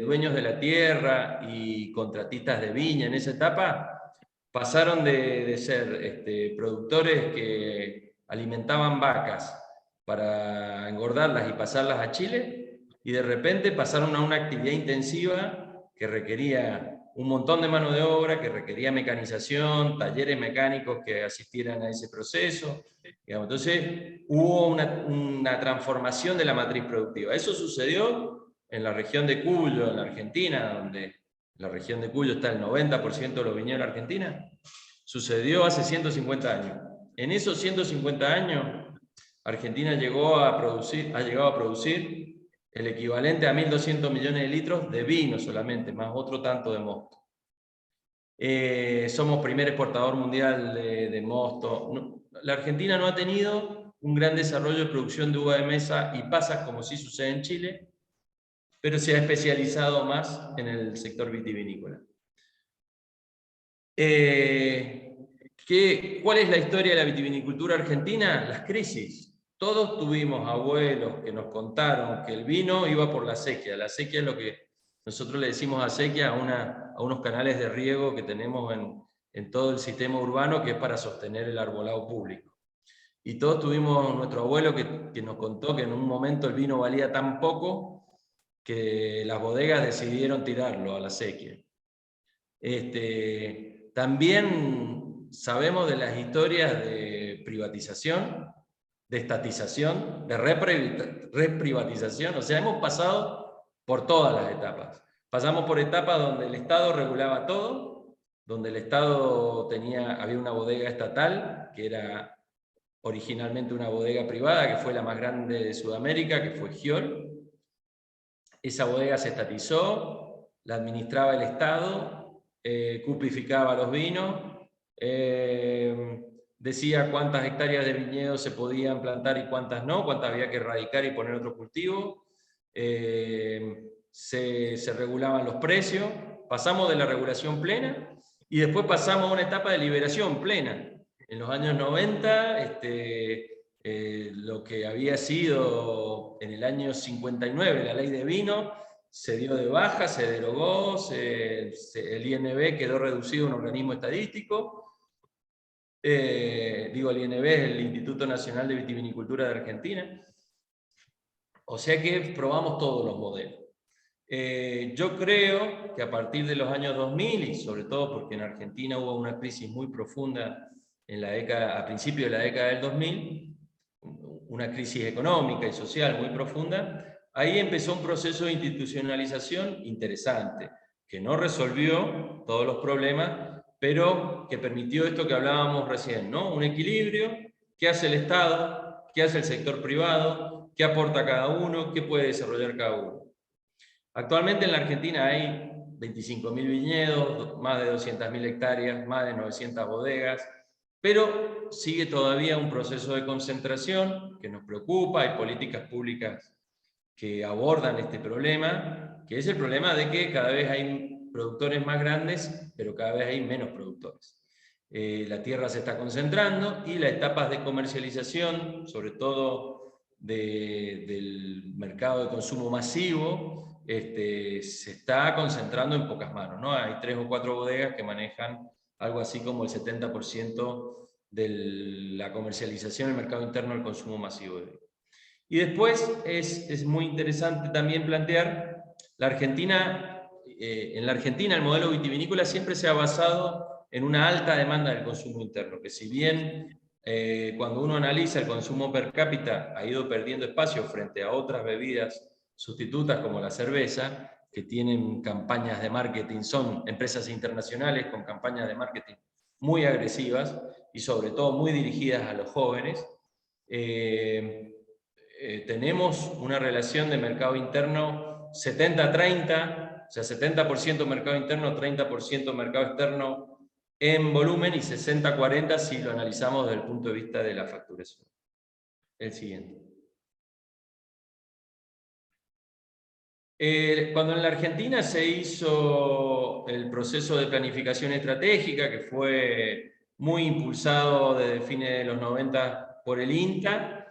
dueños de la tierra y contratistas de viña en esa etapa pasaron de ser productores que alimentaban vacas para engordarlas y pasarlas a Chile, y de repente pasaron a una actividad intensiva que requería un montón de mano de obra, que requería mecanización, talleres mecánicos que asistieran a ese proceso. Entonces hubo una transformación de la matriz productiva. Eso sucedió en la región de Cuyo, en la Argentina, donde en la región de Cuyo está el 90% de los viñedos de la Argentina. Sucedió hace 150 años. En esos 150 años, Argentina ha llegado a producir el equivalente a 1.200 millones de litros de vino solamente, más otro tanto de mosto. Somos primer exportador mundial de mosto. La Argentina no ha tenido un gran desarrollo de producción de uva de mesa y pasas, como sí sucede en Chile, pero se ha especializado más en el sector vitivinícola. ¿Cuál es la historia de la vitivinicultura argentina? Las crisis. Todos tuvimos abuelos que nos contaron que el vino iba por la sequía. La sequía es lo que nosotros le decimos acequia a unos canales de riego que tenemos en todo el sistema urbano, que es para sostener el arbolado público. Y todos tuvimos nuestro abuelo que nos contó que en un momento el vino valía tan poco que las bodegas decidieron tirarlo a la sequía. También sabemos de las historias de privatización, de estatización, de reprivatización. O sea, hemos pasado por todas las etapas. Pasamos por etapas donde el Estado regulaba todo, donde el Estado había una bodega estatal, que era originalmente una bodega privada, que fue la más grande de Sudamérica, que fue Giol. Esa bodega se estatizó, la administraba el Estado, cupificaba los vinos, decía cuántas hectáreas de viñedos se podían plantar y cuántas no, cuántas había que erradicar y poner otro cultivo. Se regulaban los precios, pasamos de la regulación plena y después pasamos a una etapa de liberación plena. En los años 90, lo que había sido en el año 59 la ley de vino se dio de baja, se derogó, el INB quedó reducido a un organismo estadístico. El INB es el Instituto Nacional de Vitivinicultura de Argentina. O sea que probamos todos los modelos. Yo creo que a partir de los años 2000, y sobre todo porque en Argentina hubo una crisis muy profunda a principios de la década del 2000, una crisis económica y social muy profunda, ahí empezó un proceso de institucionalización interesante, que no resolvió todos los problemas, pero que permitió esto que hablábamos recién, ¿no? Un equilibrio. ¿Qué hace el Estado? ¿Qué hace el sector privado? ¿Qué aporta cada uno? ¿Qué puede desarrollar cada uno? Actualmente en la Argentina hay 25.000 viñedos, más de 200.000 hectáreas, más de 900 bodegas, pero sigue todavía un proceso de concentración que nos preocupa. Hay políticas públicas que abordan este problema, que es el problema de que cada vez hay productores más grandes, pero cada vez hay menos productores. La tierra se está concentrando y las etapas de comercialización, sobre todo del mercado de consumo masivo, se está concentrando en pocas manos, ¿no? Hay 3 o 4 bodegas que manejan algo así como el 70% de la comercialización en el mercado interno del consumo masivo de vino. Y después es muy interesante también plantear, en la Argentina el modelo vitivinícola siempre se ha basado en una alta demanda del consumo interno, que si bien cuando uno analiza el consumo per cápita ha ido perdiendo espacio frente a otras bebidas sustitutas como la cerveza, que tienen campañas de marketing, son empresas internacionales con campañas de marketing muy agresivas y sobre todo muy dirigidas a los jóvenes. Tenemos una relación de mercado interno 70-30, o sea, 70% mercado interno, 30% mercado externo en volumen y 60-40 si lo analizamos desde el punto de vista de la facturación. El siguiente. Cuando en la Argentina se hizo el proceso de planificación estratégica, que fue muy impulsado desde fines de los 90 por el INTA,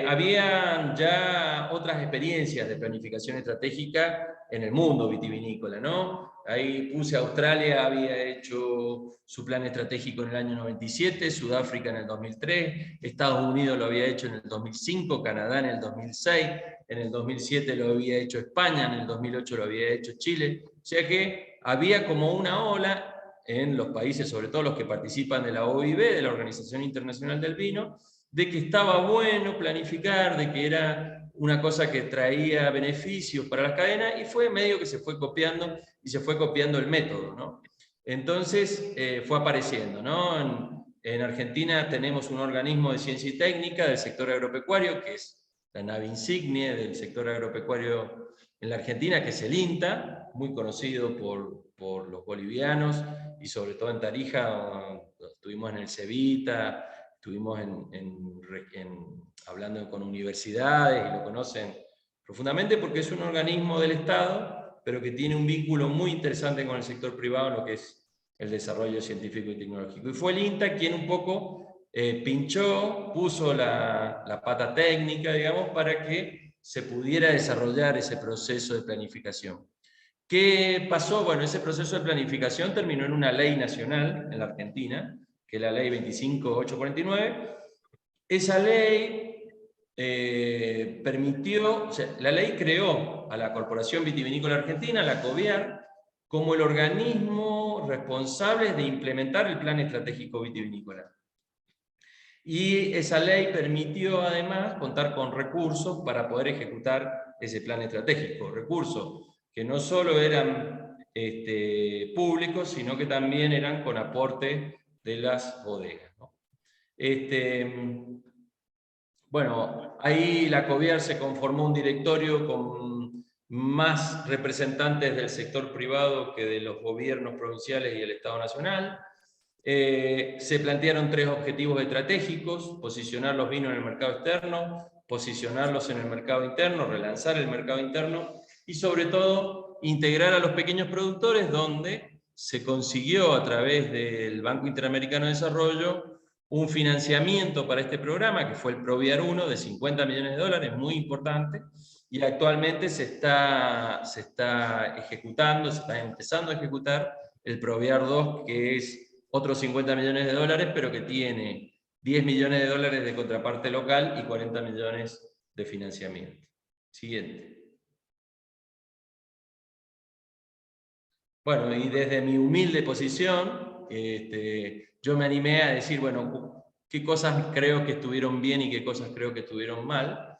había ya otras experiencias de planificación estratégica en el mundo vitivinícola, ¿no? Ahí puse Australia, había hecho su plan estratégico en el año 97, Sudáfrica en el 2003, Estados Unidos lo había hecho en el 2005, Canadá en el 2006, en el 2007 lo había hecho España, en el 2008 lo había hecho Chile. O sea que había como una ola en los países, sobre todo los que participan de la OIB, de la Organización Internacional del Vino, de que estaba bueno planificar, de que era una cosa que traía beneficios para las cadenas, y fue medio que se fue copiando, y se fue copiando el método, ¿no? Entonces fue apareciendo, ¿no? En Argentina tenemos un organismo de ciencia y técnica del sector agropecuario, que es la nave insignia del sector agropecuario en la Argentina, que es el INTA, muy conocido por los bolivianos, y sobre todo en Tarija, estuvimos en el Cevita, estuvimos hablando con universidades y lo conocen profundamente porque es un organismo del Estado, pero que tiene un vínculo muy interesante con el sector privado en lo que es el desarrollo científico y tecnológico. Y fue el INTA quien un poco pinchó, puso la pata técnica, digamos, para que se pudiera desarrollar ese proceso de planificación. ¿Qué pasó? Bueno, ese proceso de planificación terminó en una ley nacional en la Argentina, que es la ley 25849. Esa ley permitió, o sea, la ley creó a la Corporación Vitivinícola Argentina, la COVIAR, como el organismo responsable de implementar el Plan Estratégico Vitivinícola. Y esa ley permitió además contar con recursos para poder ejecutar ese plan estratégico. Recursos que no solo eran públicos, sino que también eran con aporte de las bodegas, ¿no? Bueno, ahí la COVIAR se conformó un directorio con más representantes del sector privado que de los gobiernos provinciales y el Estado Nacional. Se plantearon 3 objetivos estratégicos: posicionar los vinos en el mercado externo, posicionarlos en el mercado interno, relanzar el mercado interno y sobre todo integrar a los pequeños productores, donde se consiguió a través del Banco Interamericano de Desarrollo un financiamiento para este programa, que fue el Proviar 1 de $50 millones, muy importante, y actualmente se está ejecutando, se está empezando a ejecutar el Proviar 2, que es otros $50 millones, pero que tiene $10 millones de contraparte local y 40 millones de financiamiento. Siguiente. Bueno, y desde mi humilde posición, yo me animé a decir, bueno, qué cosas creo que estuvieron bien y qué cosas creo que estuvieron mal.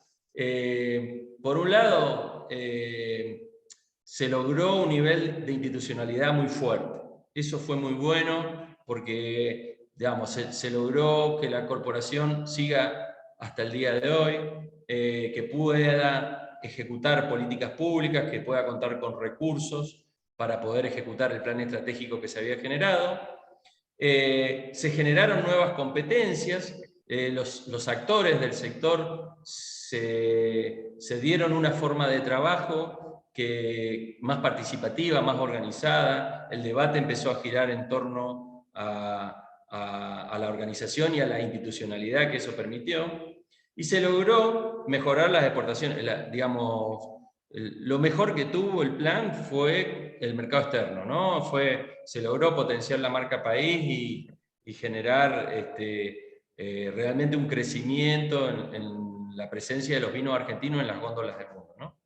Por un lado, se logró un nivel de institucionalidad muy fuerte. Eso fue muy bueno porque, digamos, se logró que la corporación siga hasta el día de hoy, que pueda ejecutar políticas públicas, que pueda contar con recursos para poder ejecutar el plan estratégico que se había generado. Se generaron nuevas competencias, los actores del sector se dieron una forma de trabajo más participativa, más organizada. El debate empezó a girar en torno a la organización y a la institucionalidad que eso permitió, y se logró mejorar las exportaciones. Lo mejor que tuvo el plan fue el mercado externo, ¿no? Se logró potenciar la marca país y generar realmente un crecimiento en la presencia de los vinos argentinos en las góndolas del mundo, ¿no?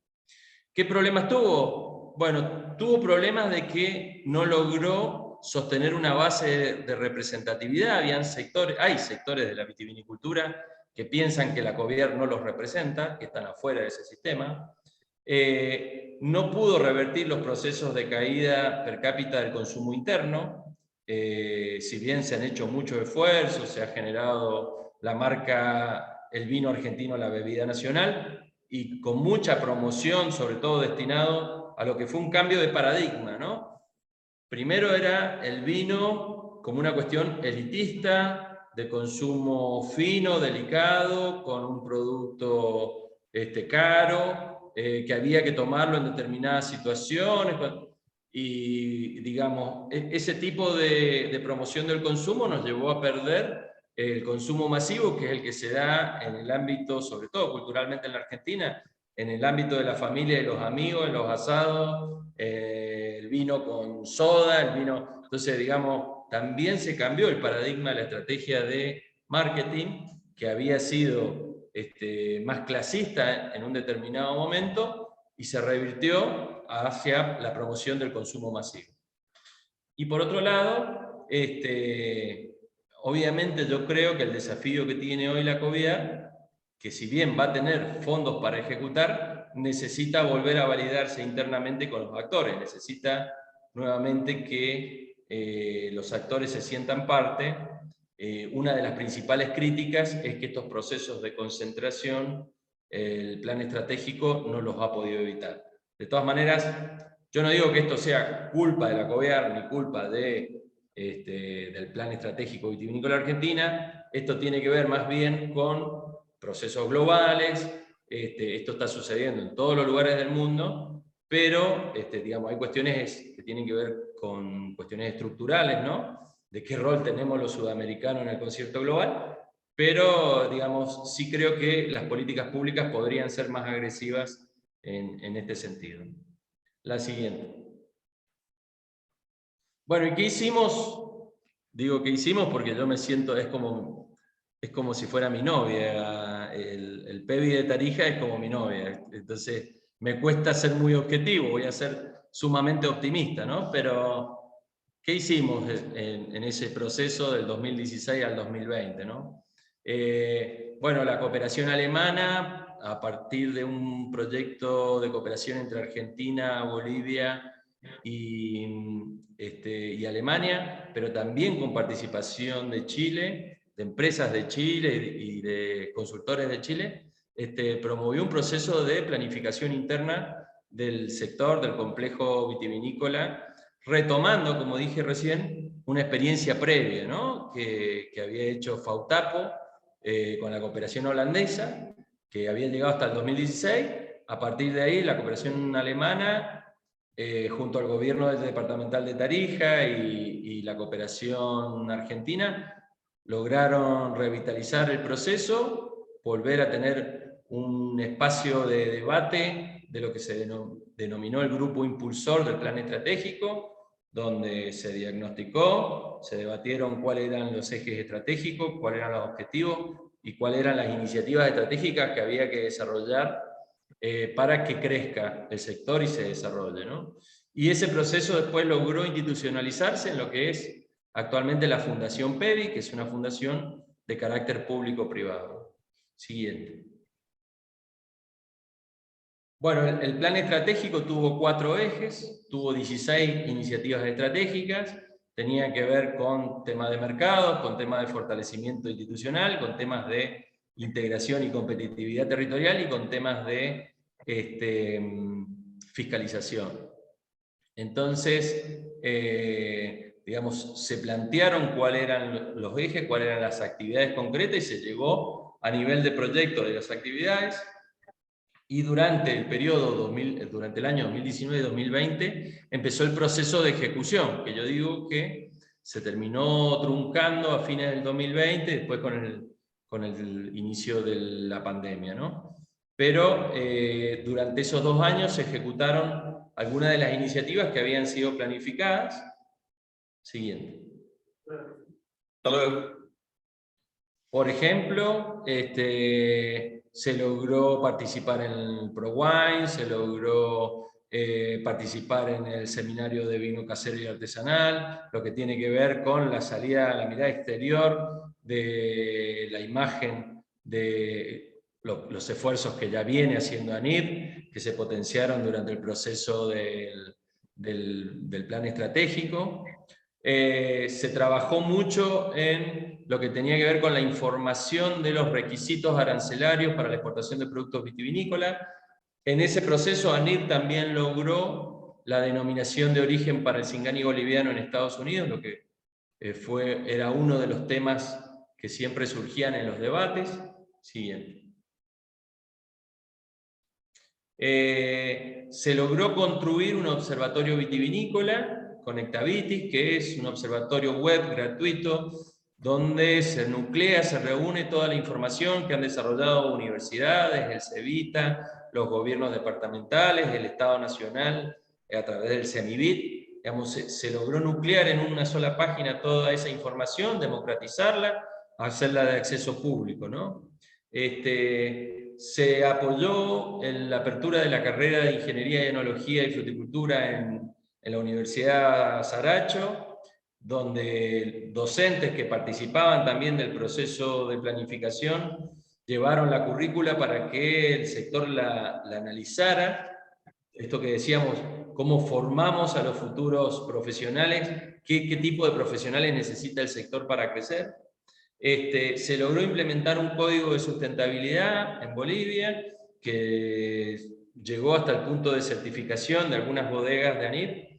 ¿Qué problemas tuvo? Bueno, tuvo problemas de que no logró sostener una base de representatividad. Hay sectores de la vitivinicultura que piensan que la COVIAR no los representa, que están afuera de ese sistema. No pudo revertir los procesos de caída per cápita del consumo interno, si bien se han hecho muchos esfuerzos, se ha generado la marca El Vino Argentino, la bebida nacional, y con mucha promoción, sobre todo destinado a lo que fue un cambio de paradigma, ¿no? Primero era el vino como una cuestión elitista, de consumo fino, delicado, con un producto caro, que había que tomarlo en determinadas situaciones, y digamos, ese tipo de promoción del consumo nos llevó a perder el consumo masivo, que es el que se da en el ámbito, sobre todo culturalmente en la Argentina, en el ámbito de la familia y los amigos, en los asados, el vino con soda, el vino. Entonces, digamos, también se cambió el paradigma de la estrategia de marketing, que había sido más clasista en un determinado momento, y se revirtió hacia la promoción del consumo masivo. Y por otro lado, obviamente yo creo que el desafío que tiene hoy la COVIAR, que si bien va a tener fondos para ejecutar, necesita volver a validarse internamente con los actores, necesita nuevamente que los actores se sientan parte. Una de las principales críticas es que estos procesos de concentración, el plan estratégico no los ha podido evitar. De todas maneras, yo no digo que esto sea culpa de la COVIAR ni culpa del Plan Estratégico Vitivinícola Argentina. Esto tiene que ver más bien con procesos globales. Esto está sucediendo en todos los lugares del mundo, pero digamos, hay cuestiones que tienen que ver con cuestiones estructurales, ¿no? De qué rol tenemos los sudamericanos en el concierto global, pero digamos, sí creo que las políticas públicas podrían ser más agresivas en este sentido. La siguiente. Bueno, ¿y qué hicimos? Digo, ¿qué hicimos? Porque yo me siento, es como si fuera mi novia. El PEVI de Tarija es como mi novia. Entonces, me cuesta ser muy objetivo, voy a ser sumamente optimista, ¿no? Pero, ¿qué hicimos en ese proceso del 2016 al 2020, ¿no? Bueno, la cooperación alemana, a partir de un proyecto de cooperación entre Argentina, Bolivia y Alemania, pero también con participación de Chile, de empresas de Chile y de consultores de Chile, promovió un proceso de planificación interna del sector, del complejo vitivinícola, retomando, como dije recién, una experiencia previa, ¿no? que había hecho Fautapo con la cooperación holandesa, que había llegado hasta el 2016. A partir de ahí, la cooperación alemana, junto al gobierno departamental de Tarija y la cooperación argentina, lograron revitalizar el proceso, volver a tener un espacio de debate de lo que se denominó el grupo impulsor del plan estratégico, donde se diagnosticó, se debatieron cuáles eran los ejes estratégicos, cuáles eran los objetivos y cuáles eran las iniciativas estratégicas que había que desarrollar para que crezca el sector y se desarrolle, ¿no? Y ese proceso después logró institucionalizarse en lo que es actualmente la Fundación PEVI, que es una fundación de carácter público-privado. Siguiente. Bueno, el plan estratégico tuvo 4 ejes, tuvo 16 iniciativas estratégicas, tenían que ver con temas de mercado, con temas de fortalecimiento institucional, con temas de integración y competitividad territorial y con temas de fiscalización. Entonces, digamos, se plantearon cuáles eran los ejes, cuáles eran las actividades concretas y se llegó a nivel de proyecto de las actividades. Y durante el periodo, durante el año 2019-2020, empezó el proceso de ejecución, que yo digo que se terminó truncando a fines del 2020, después con el inicio de la pandemia, ¿no? Pero durante esos 2 años se ejecutaron algunas de las iniciativas que habían sido planificadas. Siguiente. Por ejemplo, se logró participar en el ProWine, se logró participar en el seminario de vino casero y artesanal, lo que tiene que ver con la salida a la mirada exterior de la imagen de los esfuerzos que ya viene haciendo ANIR, que se potenciaron durante el proceso del plan estratégico. Se trabajó mucho en lo que tenía que ver con la información de los requisitos arancelarios para la exportación de productos vitivinícolas. En ese proceso ANIR también logró la denominación de origen para el Singani boliviano en Estados Unidos, lo que era uno de los temas que siempre surgían en los debates. Siguiente. Se logró construir un observatorio vitivinícola, Conectavitis, que es un observatorio web gratuito, donde se nuclea, se reúne toda la información que han desarrollado universidades, el CEVITA, los gobiernos departamentales, el Estado Nacional, a través del CEMIVIT. Digamos, se logró nuclear en una sola página toda esa información, democratizarla, hacerla de acceso público, ¿no? Se apoyó en la apertura de la carrera de Ingeniería, Enología y Fruticultura en la Universidad Saracho, donde docentes que participaban también del proceso de planificación llevaron la currícula para que el sector la analizara. Esto que decíamos, cómo formamos a los futuros profesionales, qué tipo de profesionales necesita el sector para crecer. Se logró implementar un código de sustentabilidad en Bolivia, que llegó hasta el punto de certificación de algunas bodegas de ANIR,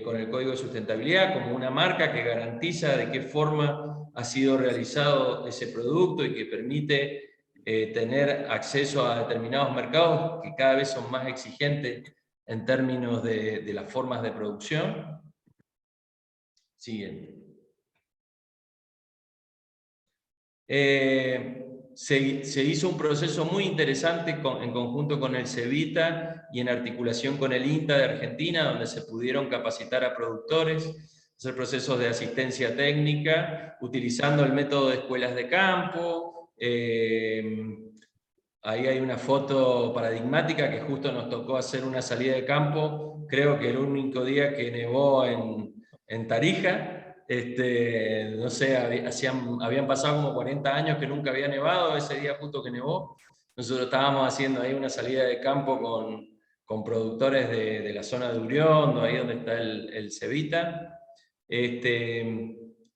con el código de sustentabilidad como una marca que garantiza de qué forma ha sido realizado ese producto y que permite tener acceso a determinados mercados que cada vez son más exigentes en términos de las formas de producción. Siguiente. Se hizo un proceso muy interesante en conjunto con el CEVITA y en articulación con el INTA de Argentina, donde se pudieron capacitar a productores, hacer procesos de asistencia técnica, utilizando el método de escuelas de campo. Ahí hay una foto paradigmática que justo nos tocó hacer una salida de campo, creo que el único día que nevó en Tarija, No sé, habían pasado como 40 años que nunca había nevado, ese día justo que nevó. Nosotros estábamos haciendo ahí una salida de campo con productores de la zona de Uriondo, ahí donde está el Cevita.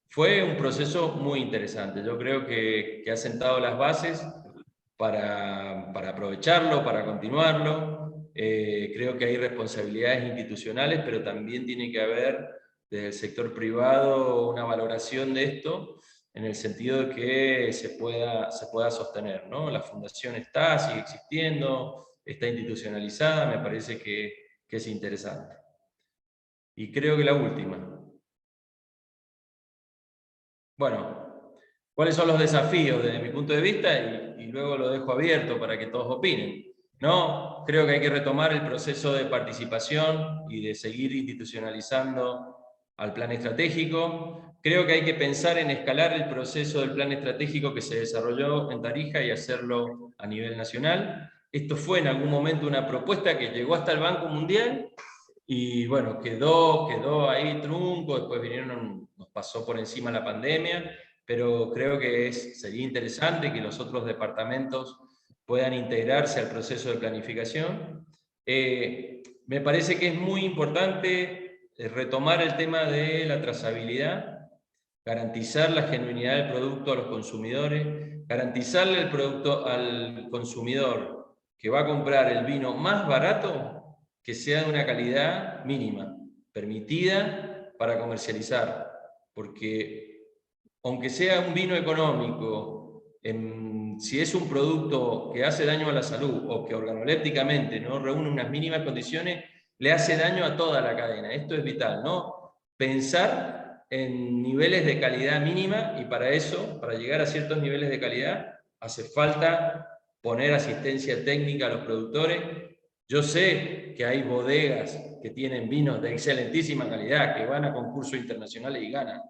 Fue un proceso muy interesante. Yo creo que ha sentado las bases para aprovecharlo, para continuarlo. Creo que hay responsabilidades institucionales, pero también tiene que haber desde el sector privado una valoración de esto en el sentido de que se pueda sostener, ¿no? La fundación sigue existiendo, está institucionalizada, me parece que es interesante. Y creo que la última. Bueno, ¿cuáles son los desafíos desde mi punto de vista? Y luego lo dejo abierto para que todos opinen. ¿No? Creo que hay que retomar el proceso de participación y de seguir institucionalizando al plan estratégico. Creo que hay que pensar en escalar el proceso del plan estratégico que se desarrolló en Tarija y hacerlo a nivel nacional. Esto fue en algún momento una propuesta que llegó hasta el Banco Mundial y bueno, quedó ahí trunco, después nos pasó por encima la pandemia, pero creo que sería interesante que los otros departamentos puedan integrarse al proceso de planificación. Me parece que es muy importante retomar el tema de la trazabilidad, garantizar la genuinidad del producto a los consumidores, garantizarle el producto al consumidor que va a comprar el vino más barato, que sea de una calidad mínima, permitida para comercializar, porque aunque sea un vino económico, si es un producto que hace daño a la salud o que organolépticamente no reúne unas mínimas condiciones, le hace daño a toda la cadena. Esto es vital, ¿no? Pensar en niveles de calidad mínima, y para eso, para llegar a ciertos niveles de calidad, hace falta poner asistencia técnica a los productores. Yo sé que hay bodegas que tienen vinos de excelentísima calidad, que van a concursos internacionales y ganan,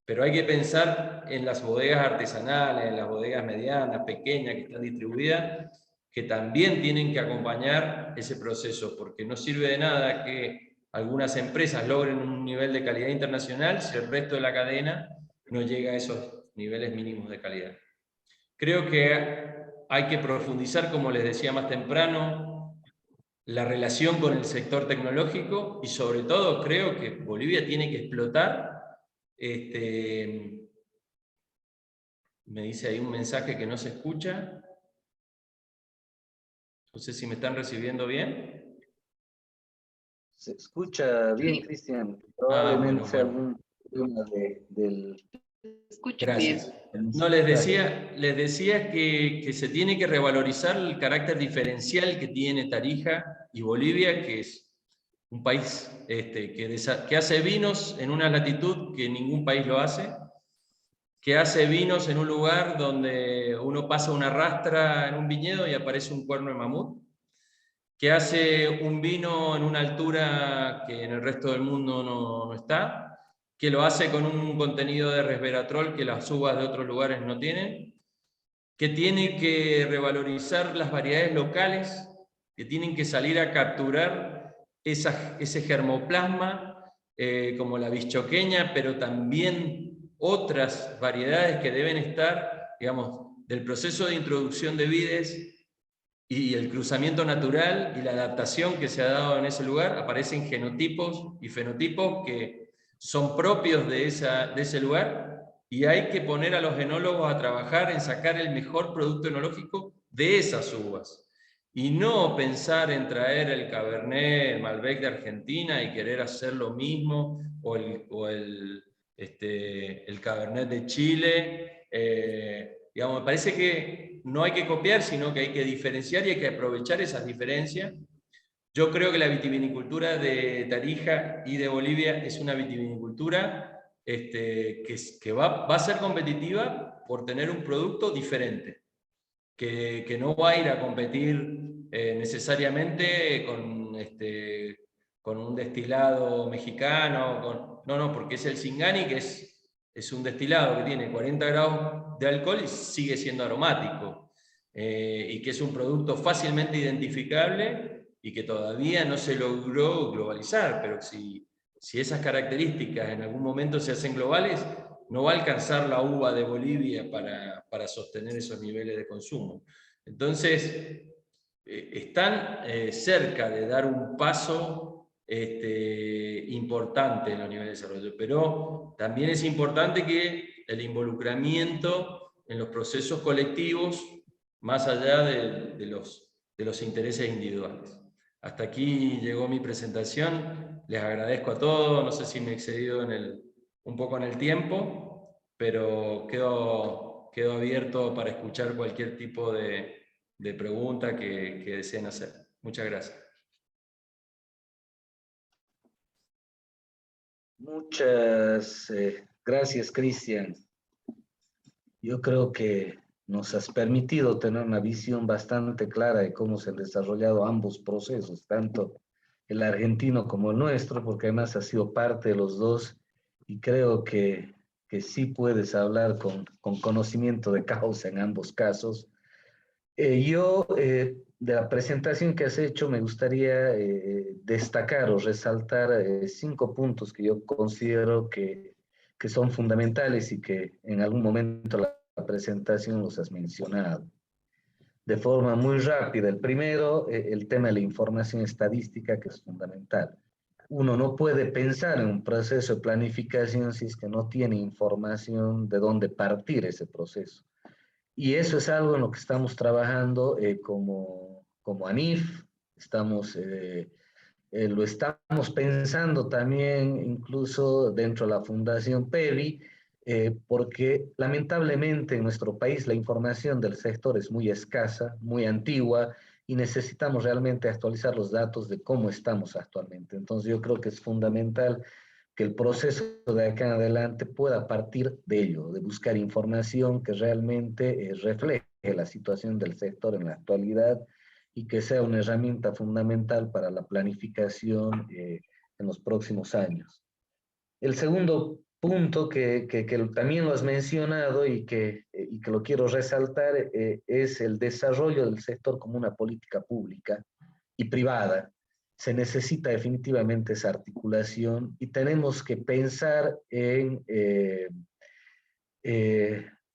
pero hay que pensar en las bodegas artesanales, en las bodegas medianas, pequeñas, que están distribuidas, que también tienen que acompañar ese proceso, porque no sirve de nada que algunas empresas logren un nivel de calidad internacional si el resto de la cadena no llega a esos niveles mínimos de calidad. Creo que hay que profundizar, como les decía más temprano, la relación con el sector tecnológico, y sobre todo creo que Bolivia tiene que explotar. Me dice ahí un mensaje que no se escucha. No sé si me están recibiendo bien. Se escucha bien, Cristian. Probablemente sea algún problema del... Gracias. No, les decía que se tiene que revalorizar el carácter diferencial que tiene Tarija y Bolivia, que es un país que hace vinos en una latitud que ningún país lo hace, que hace vinos en un lugar donde uno pasa una rastra en un viñedo y aparece un cuerno de mamut, que hace un vino en una altura que en el resto del mundo no está, que lo hace con un contenido de resveratrol que las uvas de otros lugares no tienen, que tiene que revalorizar las variedades locales, que tienen que salir a capturar ese germoplasma, como la bichoqueña, pero también otras variedades que deben estar, digamos, del proceso de introducción de vides y el cruzamiento natural y la adaptación que se ha dado en ese lugar. Aparecen genotipos y fenotipos que son propios de ese lugar, y hay que poner a los enólogos a trabajar en sacar el mejor producto enológico de esas uvas, y no pensar en traer el Cabernet, el Malbec de Argentina y querer hacer lo mismo, o el Cabernet de Chile. Digamos, me parece que no hay que copiar, sino que hay que diferenciar y hay que aprovechar esas diferencias. Yo creo que la vitivinicultura de Tarija y de Bolivia es una vitivinicultura que va a ser competitiva por tener un producto diferente, que no va a ir a competir necesariamente con un destilado mexicano, no, porque es el Singani, que es un destilado que tiene 40 grados de alcohol y sigue siendo aromático, y que es un producto fácilmente identificable y que todavía no se logró globalizar, pero si si esas características en algún momento se hacen globales, no va a alcanzar la uva de Bolivia para sostener esos niveles de consumo. Entonces, están cerca de dar un paso importante en los niveles de desarrollo, pero también es importante que el involucramiento en los procesos colectivos, más allá de los intereses individuales. Hasta aquí llegó mi presentación, les agradezco a todos, no sé si me he excedido un poco en el tiempo, pero quedo abierto para escuchar cualquier tipo de pregunta que deseen hacer. Muchas gracias. Muchas gracias, Cristian. Yo creo que nos has permitido tener una visión bastante clara de cómo se han desarrollado ambos procesos, tanto el argentino como el nuestro, porque además has sido parte de los dos y creo que sí puedes hablar con conocimiento de causa en ambos casos. De la presentación que has hecho, me gustaría destacar o resaltar 5 puntos que yo considero que son fundamentales y que en algún momento la presentación los has mencionado. De forma muy rápida, el primero, el tema de la información estadística, que es fundamental. Uno no puede pensar en un proceso de planificación si es que no tiene información de dónde partir ese proceso. Y eso es algo en lo que estamos trabajando como ANIF, lo estamos pensando también incluso dentro de la Fundación PEVI, porque lamentablemente en nuestro país la información del sector es muy escasa, muy antigua, y necesitamos realmente actualizar los datos de cómo estamos actualmente. Entonces yo creo que es fundamental que el proceso de acá en adelante pueda partir de ello, de buscar información que realmente refleje la situación del sector en la actualidad y que sea una herramienta fundamental para la planificación en los próximos años. El segundo punto que también lo has mencionado y que lo quiero resaltar es el desarrollo del sector como una política pública y privada. Se necesita definitivamente esa articulación y tenemos que pensar en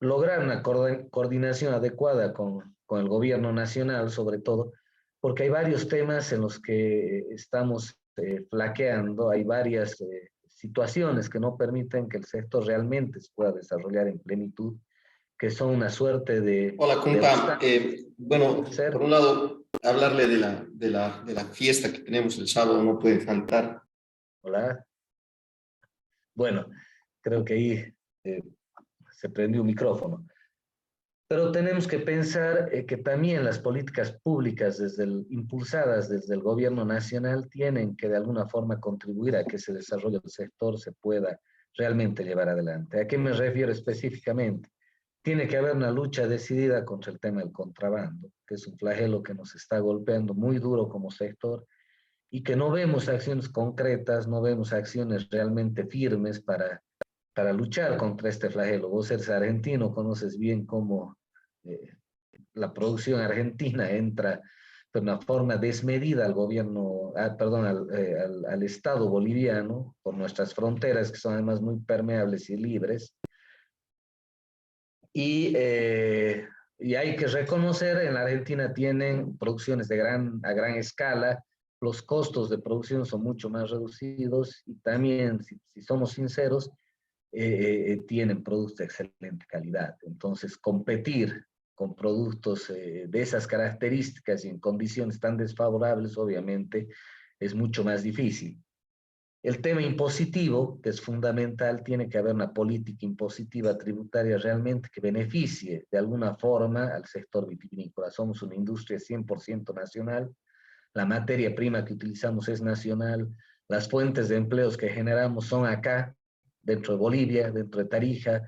lograr una coordinación adecuada con el gobierno nacional, sobre todo, porque hay varios temas en los que estamos flaqueando, hay varias situaciones que no permiten que el sector realmente se pueda desarrollar en plenitud, que son una suerte de... Hola, compa. Bueno, por un lado, hablarle de la fiesta que tenemos el sábado no puede faltar. Hola. Bueno, creo que ahí se prendió un micrófono. Pero tenemos que pensar que también las políticas públicas impulsadas desde el gobierno nacional tienen que de alguna forma contribuir a que ese desarrollo del sector se pueda realmente llevar adelante. ¿A qué me refiero específicamente? Tiene que haber una lucha decidida contra el tema del contrabando, que es un flagelo que nos está golpeando muy duro como sector y que no vemos acciones concretas, no vemos acciones realmente firmes para luchar contra este flagelo. Vos eres argentino, conoces bien cómo la producción argentina entra de una forma desmedida al gobierno, al Estado boliviano, por nuestras fronteras, que son además muy permeables y libres. Y hay que reconocer, en la Argentina tienen producciones a gran escala, los costos de producción son mucho más reducidos y también, si somos sinceros, tienen productos de excelente calidad. Entonces, competir con productos de esas características y en condiciones tan desfavorables, obviamente, es mucho más difícil. El tema impositivo, que es fundamental, tiene que haber una política impositiva tributaria realmente que beneficie de alguna forma al sector vitivinícola. Somos una industria 100% nacional, la materia prima que utilizamos es nacional, las fuentes de empleos que generamos son acá, dentro de Bolivia, dentro de Tarija,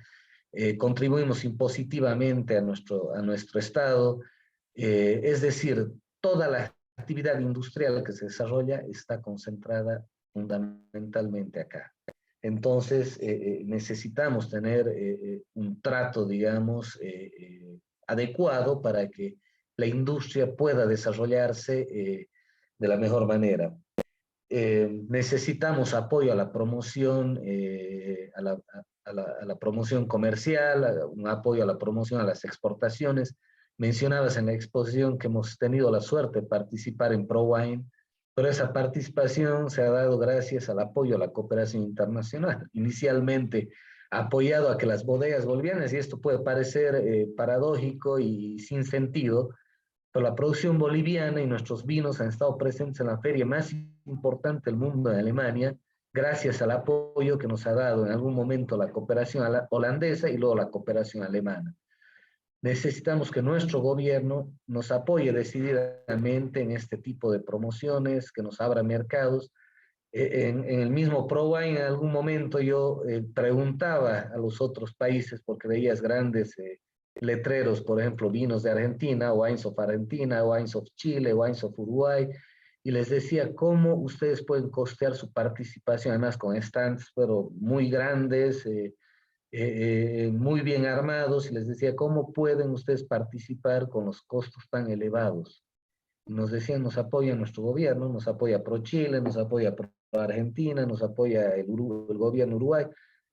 contribuimos impositivamente a nuestro estado, es decir, toda la actividad industrial que se desarrolla está concentrada fundamentalmente acá. Entonces, necesitamos tener un trato, digamos, adecuado para que la industria pueda desarrollarse de la mejor manera. necesitamos apoyo a la promoción, a la promoción comercial, un apoyo a la promoción a las exportaciones. Mencionabas en la exposición que hemos tenido la suerte de participar en ProWine, pero esa participación se ha dado gracias al apoyo a la cooperación internacional. Inicialmente apoyado a que las bodegas bolivianas, y esto puede parecer paradójico y sin sentido, pero la producción boliviana y nuestros vinos han estado presentes en la feria más importante del mundo, en Alemania, gracias al apoyo que nos ha dado en algún momento la cooperación holandesa y luego la cooperación alemana. Necesitamos que nuestro gobierno nos apoye decididamente en este tipo de promociones, que nos abra mercados. En el mismo ProWine, en algún momento yo preguntaba a los otros países, porque veías grandes letreros, por ejemplo, vinos de Argentina, Wines of Argentina, Wines of Chile, Wines of Uruguay, y les decía cómo ustedes pueden costear su participación, además con stands, pero muy grandes, muy bien armados, y les decía cómo pueden ustedes participar con los costos tan elevados. Nos decían, nos apoya nuestro gobierno, nos apoya ProChile, nos apoya ProArgentina, nos apoya el gobierno Uruguay,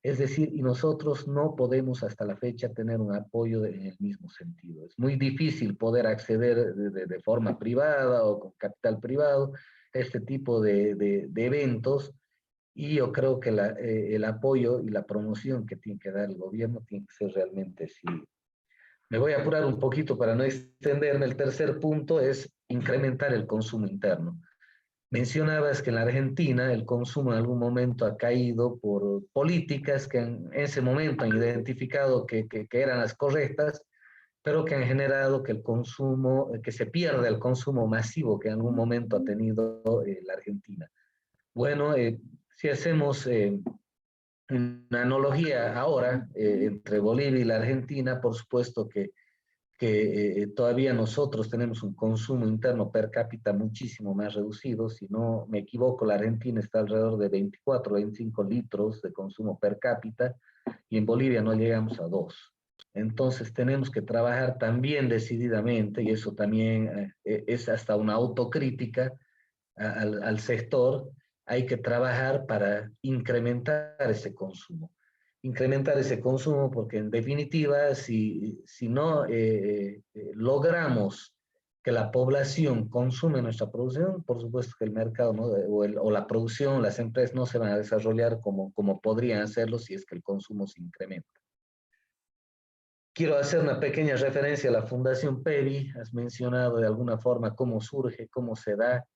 es decir, y nosotros no podemos hasta la fecha tener un apoyo en el mismo sentido. Es muy difícil poder acceder de forma privada o con capital privado a este tipo de eventos, y yo creo que el apoyo y la promoción que tiene que dar el gobierno tiene que ser realmente civil. Me voy a apurar un poquito para no extenderme. El tercer punto es incrementar el consumo interno. Mencionabas que en la Argentina el consumo en algún momento ha caído por políticas que en ese momento han identificado que eran las correctas, pero que han generado que el consumo, que se pierda el consumo masivo que en algún momento ha tenido la Argentina. Bueno, si hacemos una analogía ahora entre Bolivia y la Argentina, por supuesto que todavía nosotros tenemos un consumo interno per cápita muchísimo más reducido. Si no me equivoco, la Argentina está alrededor de 24, 25 litros de consumo per cápita y en Bolivia no llegamos a 2. Entonces tenemos que trabajar también decididamente, y eso también es hasta una autocrítica al sector. Hay que trabajar para incrementar ese consumo. Incrementar ese consumo porque en definitiva, si no logramos que la población consume nuestra producción, por supuesto que el mercado, ¿no? o la producción, las empresas no se van a desarrollar como podrían hacerlo si es que el consumo se incrementa. Quiero hacer una pequeña referencia a la Fundación PEVI. Has mencionado de alguna forma cómo surge, cómo se da.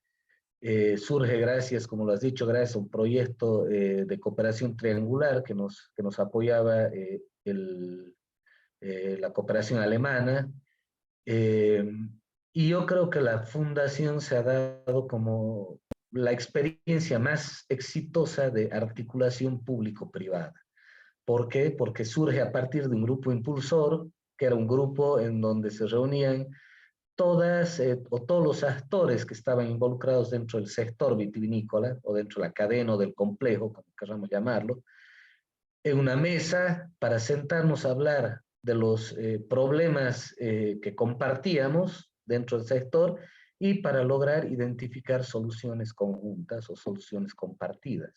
Surge gracias, como lo has dicho, gracias a un proyecto de cooperación triangular que nos apoyaba la cooperación alemana. Y yo creo que la fundación se ha dado como la experiencia más exitosa de articulación público-privada. ¿Por qué? Porque surge a partir de un grupo impulsor, que era un grupo en donde se reunían todas o todos los actores que estaban involucrados dentro del sector vitivinícola o dentro de la cadena o del complejo, como queramos llamarlo, en una mesa para sentarnos a hablar de los problemas que compartíamos dentro del sector y para lograr identificar soluciones conjuntas o soluciones compartidas.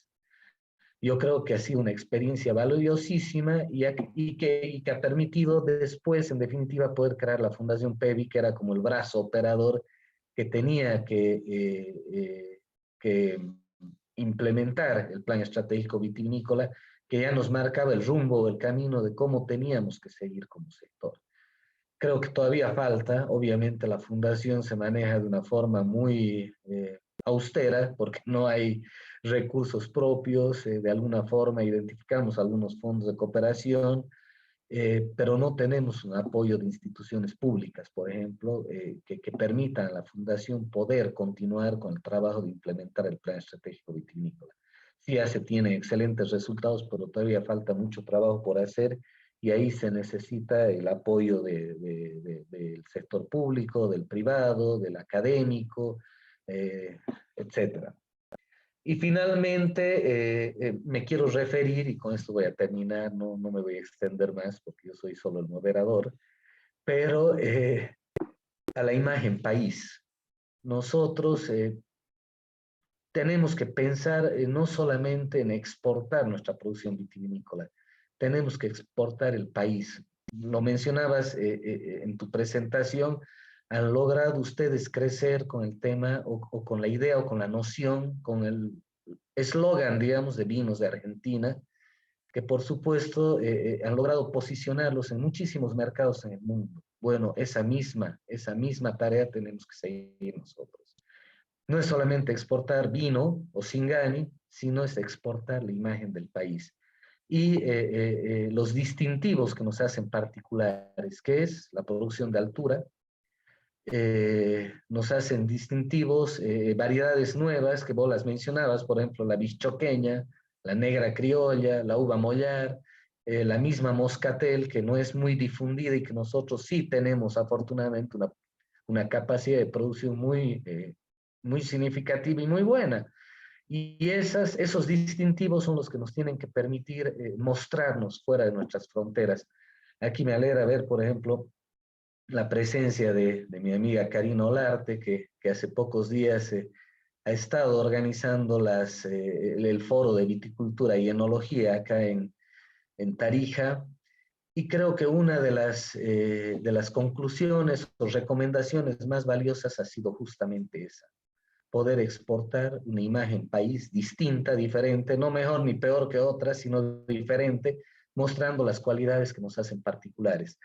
Yo creo que ha sido una experiencia valiosísima y que ha permitido después, en definitiva, poder crear la Fundación PEVI, que era como el brazo operador que tenía que implementar el plan estratégico vitivinícola, que ya nos marcaba el rumbo, el camino de cómo teníamos que seguir como sector. Creo que todavía falta, obviamente la fundación se maneja de una forma muy austera, porque no hay recursos propios, de alguna forma identificamos algunos fondos de cooperación, pero no tenemos un apoyo de instituciones públicas, por ejemplo, que permitan a la fundación poder continuar con el trabajo de implementar el plan estratégico vitivinícola. Sí, ya se tienen excelentes resultados, pero todavía falta mucho trabajo por hacer, y ahí se necesita el apoyo del sector público, del privado, del académico, etcétera. Y finalmente me quiero referir, y con esto voy a terminar, no me voy a extender más porque yo soy solo el moderador, pero a la imagen país. Nosotros tenemos que pensar no solamente en exportar nuestra producción vitivinícola, tenemos que exportar el país. Lo mencionabas en tu presentación, han logrado ustedes crecer con el tema o con la idea o con la noción, con el eslogan, digamos, de vinos de Argentina, que por supuesto han logrado posicionarlos en muchísimos mercados en el mundo. Bueno, esa misma tarea tenemos que seguir nosotros. No es solamente exportar vino o Singani, sino es exportar la imagen del país. Y los distintivos que nos hacen particulares, que es la producción de altura, nos hacen distintivos, variedades nuevas que vos las mencionabas, por ejemplo, la bichoqueña, la negra criolla, la uva mollar, la misma moscatel, que no es muy difundida y que nosotros sí tenemos afortunadamente una capacidad de producción muy significativa y muy buena. Y esos distintivos son los que nos tienen que permitir mostrarnos fuera de nuestras fronteras. Aquí me alegra ver, por ejemplo, la presencia de mi amiga Karina Olarte, que hace pocos días ha estado organizando el foro de viticultura y enología acá en Tarija, y creo que una de las conclusiones o recomendaciones más valiosas ha sido justamente esa: poder exportar una imagen país distinta, diferente, no mejor ni peor que otras, sino diferente, mostrando las cualidades que nos hacen particulares.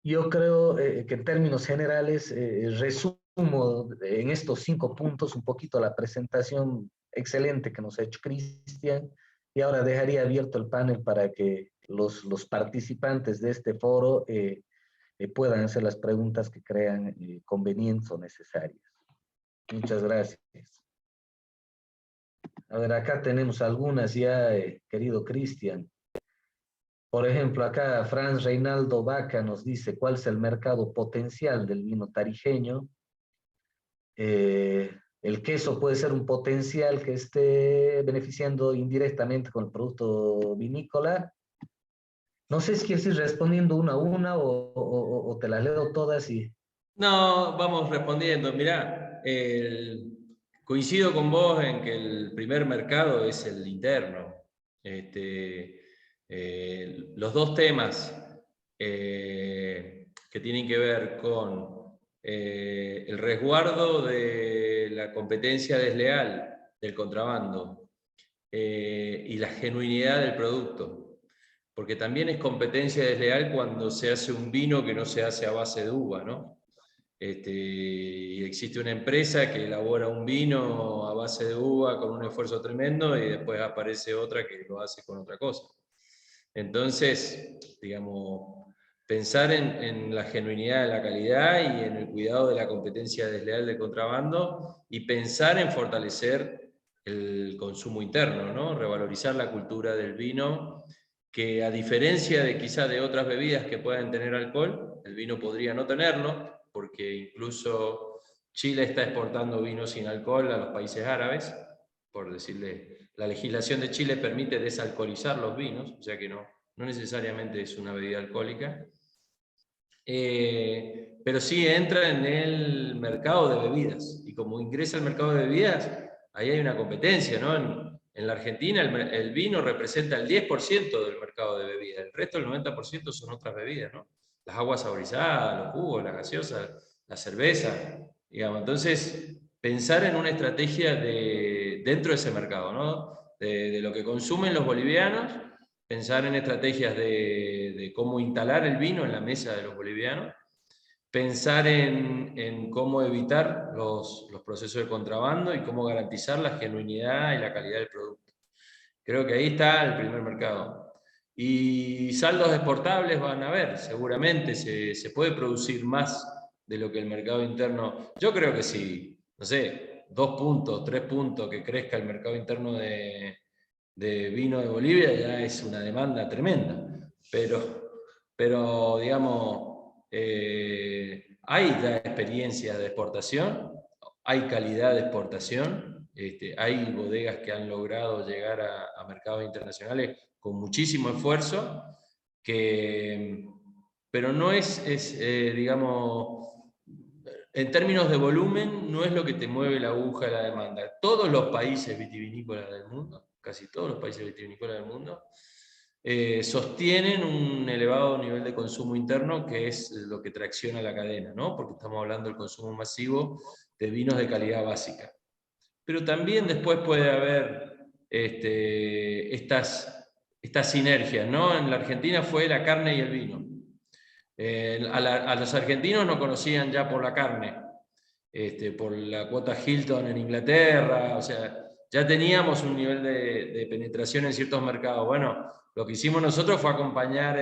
Yo creo que en términos generales resumo en estos 5 puntos un poquito la presentación excelente que nos ha hecho Cristian, y ahora dejaría abierto el panel para que los participantes de este foro puedan hacer las preguntas que crean convenientes o necesarias. Muchas gracias. A ver, acá tenemos algunas ya, querido Cristian. Por ejemplo, acá Franz Reinaldo Vaca nos dice cuál es el mercado potencial del vino tarijeño. El queso puede ser un potencial que esté beneficiando indirectamente con el producto vinícola. No sé si quieres ir respondiendo una a una o te las leo todas y... No, vamos respondiendo. Mirá, coincido con vos en que el primer mercado es el interno. Los dos temas que tienen que ver con el resguardo de la competencia desleal del contrabando y la genuinidad del producto, porque también es competencia desleal cuando se hace un vino que no se hace a base de uva, ¿no? Y existe una empresa que elabora un vino a base de uva con un esfuerzo tremendo y después aparece otra que lo hace con otra cosa. Entonces, digamos, pensar en la genuinidad de la calidad y en el cuidado de la competencia desleal del contrabando, y pensar en fortalecer el consumo interno, ¿no? Revalorizar la cultura del vino, que a diferencia de quizá de otras bebidas que puedan tener alcohol, el vino podría no tenerlo, porque incluso Chile está exportando vino sin alcohol a los países árabes, por decirle, la legislación de Chile permite desalcoholizar los vinos, o sea que no necesariamente es una bebida alcohólica, pero sí entra en el mercado de bebidas, y como ingresa al mercado de bebidas, ahí hay una competencia, ¿no? En la Argentina el vino representa el 10% del mercado de bebidas, el resto, el 90%, son otras bebidas, ¿no? Las aguas saborizadas, los jugos, las gaseosas, la cerveza, digamos. Entonces, pensar en una estrategia dentro de ese mercado, ¿no? De lo que consumen los bolivianos, pensar en estrategias de cómo instalar el vino en la mesa de los bolivianos, pensar en cómo evitar los procesos de contrabando y cómo garantizar la genuinidad y la calidad del producto. Creo que ahí está el primer mercado. Y saldos exportables van a haber, seguramente se puede producir más de lo que el mercado interno. Yo creo que sí, no sé, 2 puntos, 3 puntos que crezca el mercado interno de vino de Bolivia ya es una demanda tremenda. Pero digamos, hay ya experiencias de exportación, hay calidad de exportación, hay bodegas que han logrado llegar a mercados internacionales con muchísimo esfuerzo, pero no digamos, en términos de volumen, no es lo que te mueve la aguja de la demanda. Todos los países vitivinícolas del mundo, casi todos los países vitivinícolas del mundo, sostienen un elevado nivel de consumo interno, que es lo que tracciona la cadena, ¿no? Porque estamos hablando del consumo masivo de vinos de calidad básica. Pero también después puede haber estas sinergias, ¿no? En la Argentina fue la carne y el vino. A los argentinos nos conocían ya por la carne, por la cuota Hilton en Inglaterra, o sea, ya teníamos un nivel de penetración en ciertos mercados. Bueno, lo que hicimos nosotros fue acompañar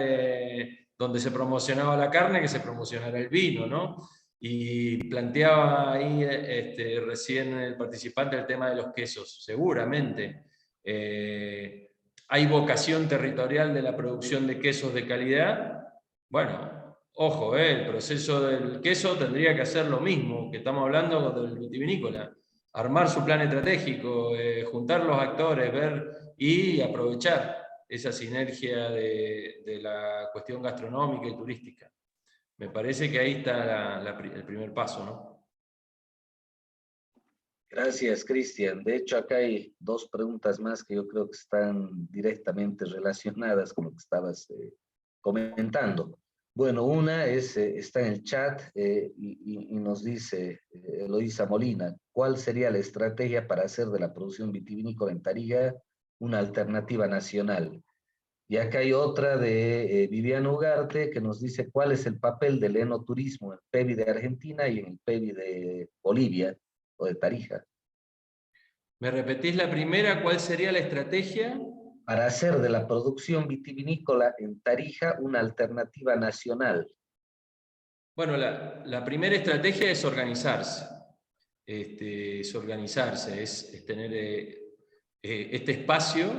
donde se promocionaba la carne, que se promocionara el vino, ¿no? Y planteaba ahí recién el participante el tema de los quesos. Seguramente hay vocación territorial de la producción de quesos de calidad. Bueno, ojo, el proceso del queso tendría que hacer lo mismo que estamos hablando del vitivinícola. Armar su plan estratégico, juntar los actores, ver y aprovechar esa sinergia de la cuestión gastronómica y turística. Me parece que ahí está el primer paso, ¿no? Gracias, Cristian. De hecho, acá hay dos preguntas más que yo creo que están directamente relacionadas con lo que estabas comentando. Bueno, una está en el chat y nos dice Eloísa Molina, ¿cuál sería la estrategia para hacer de la producción vitivinícola en Tarija una alternativa nacional? Y acá hay otra de Viviana Ugarte que nos dice cuál es el papel del enoturismo en el PEVI de Argentina y en el PEVI de Bolivia o de Tarija. ¿Me repetís la primera? ¿Cuál sería la estrategia? Para hacer de la producción vitivinícola en Tarija una alternativa nacional. Bueno, la primera estrategia es organizarse. Es tener este espacio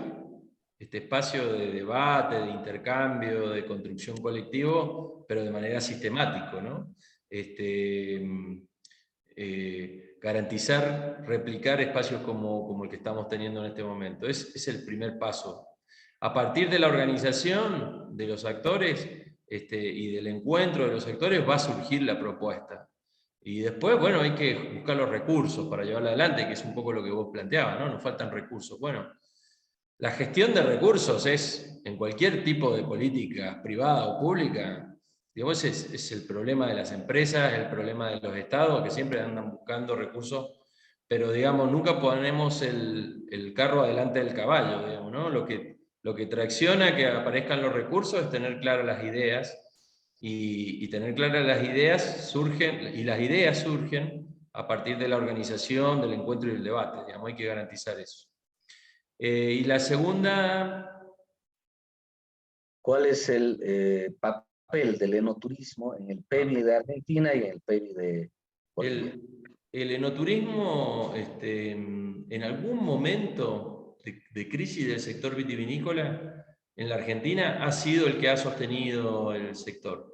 de debate, de intercambio, de construcción colectivo, pero de manera sistemática, ¿no? Garantizar, replicar espacios como el que estamos teniendo en este momento. Es el primer paso. A partir de la organización de los actores y del encuentro de los actores va a surgir la propuesta. Y después, bueno, hay que buscar los recursos para llevarla adelante, que es un poco lo que vos planteabas, ¿no? Nos faltan recursos. Bueno, la gestión de recursos es, en cualquier tipo de política privada o pública, digamos, es el problema de las empresas, el problema de los estados, que siempre andan buscando recursos, pero digamos, nunca ponemos el carro adelante del caballo, digamos, ¿no? Lo que tracciona que aparezcan los recursos es tener claras las ideas, y tener claras las ideas surgen a partir de la organización, del encuentro y del debate, digamos, hay que garantizar eso. Y la segunda... ¿Cuál es el papel del enoturismo en el PEVI de Argentina y en el PEVI de Bolivia? El enoturismo, en algún momento de crisis del sector vitivinícola en la Argentina, ha sido el que ha sostenido el sector.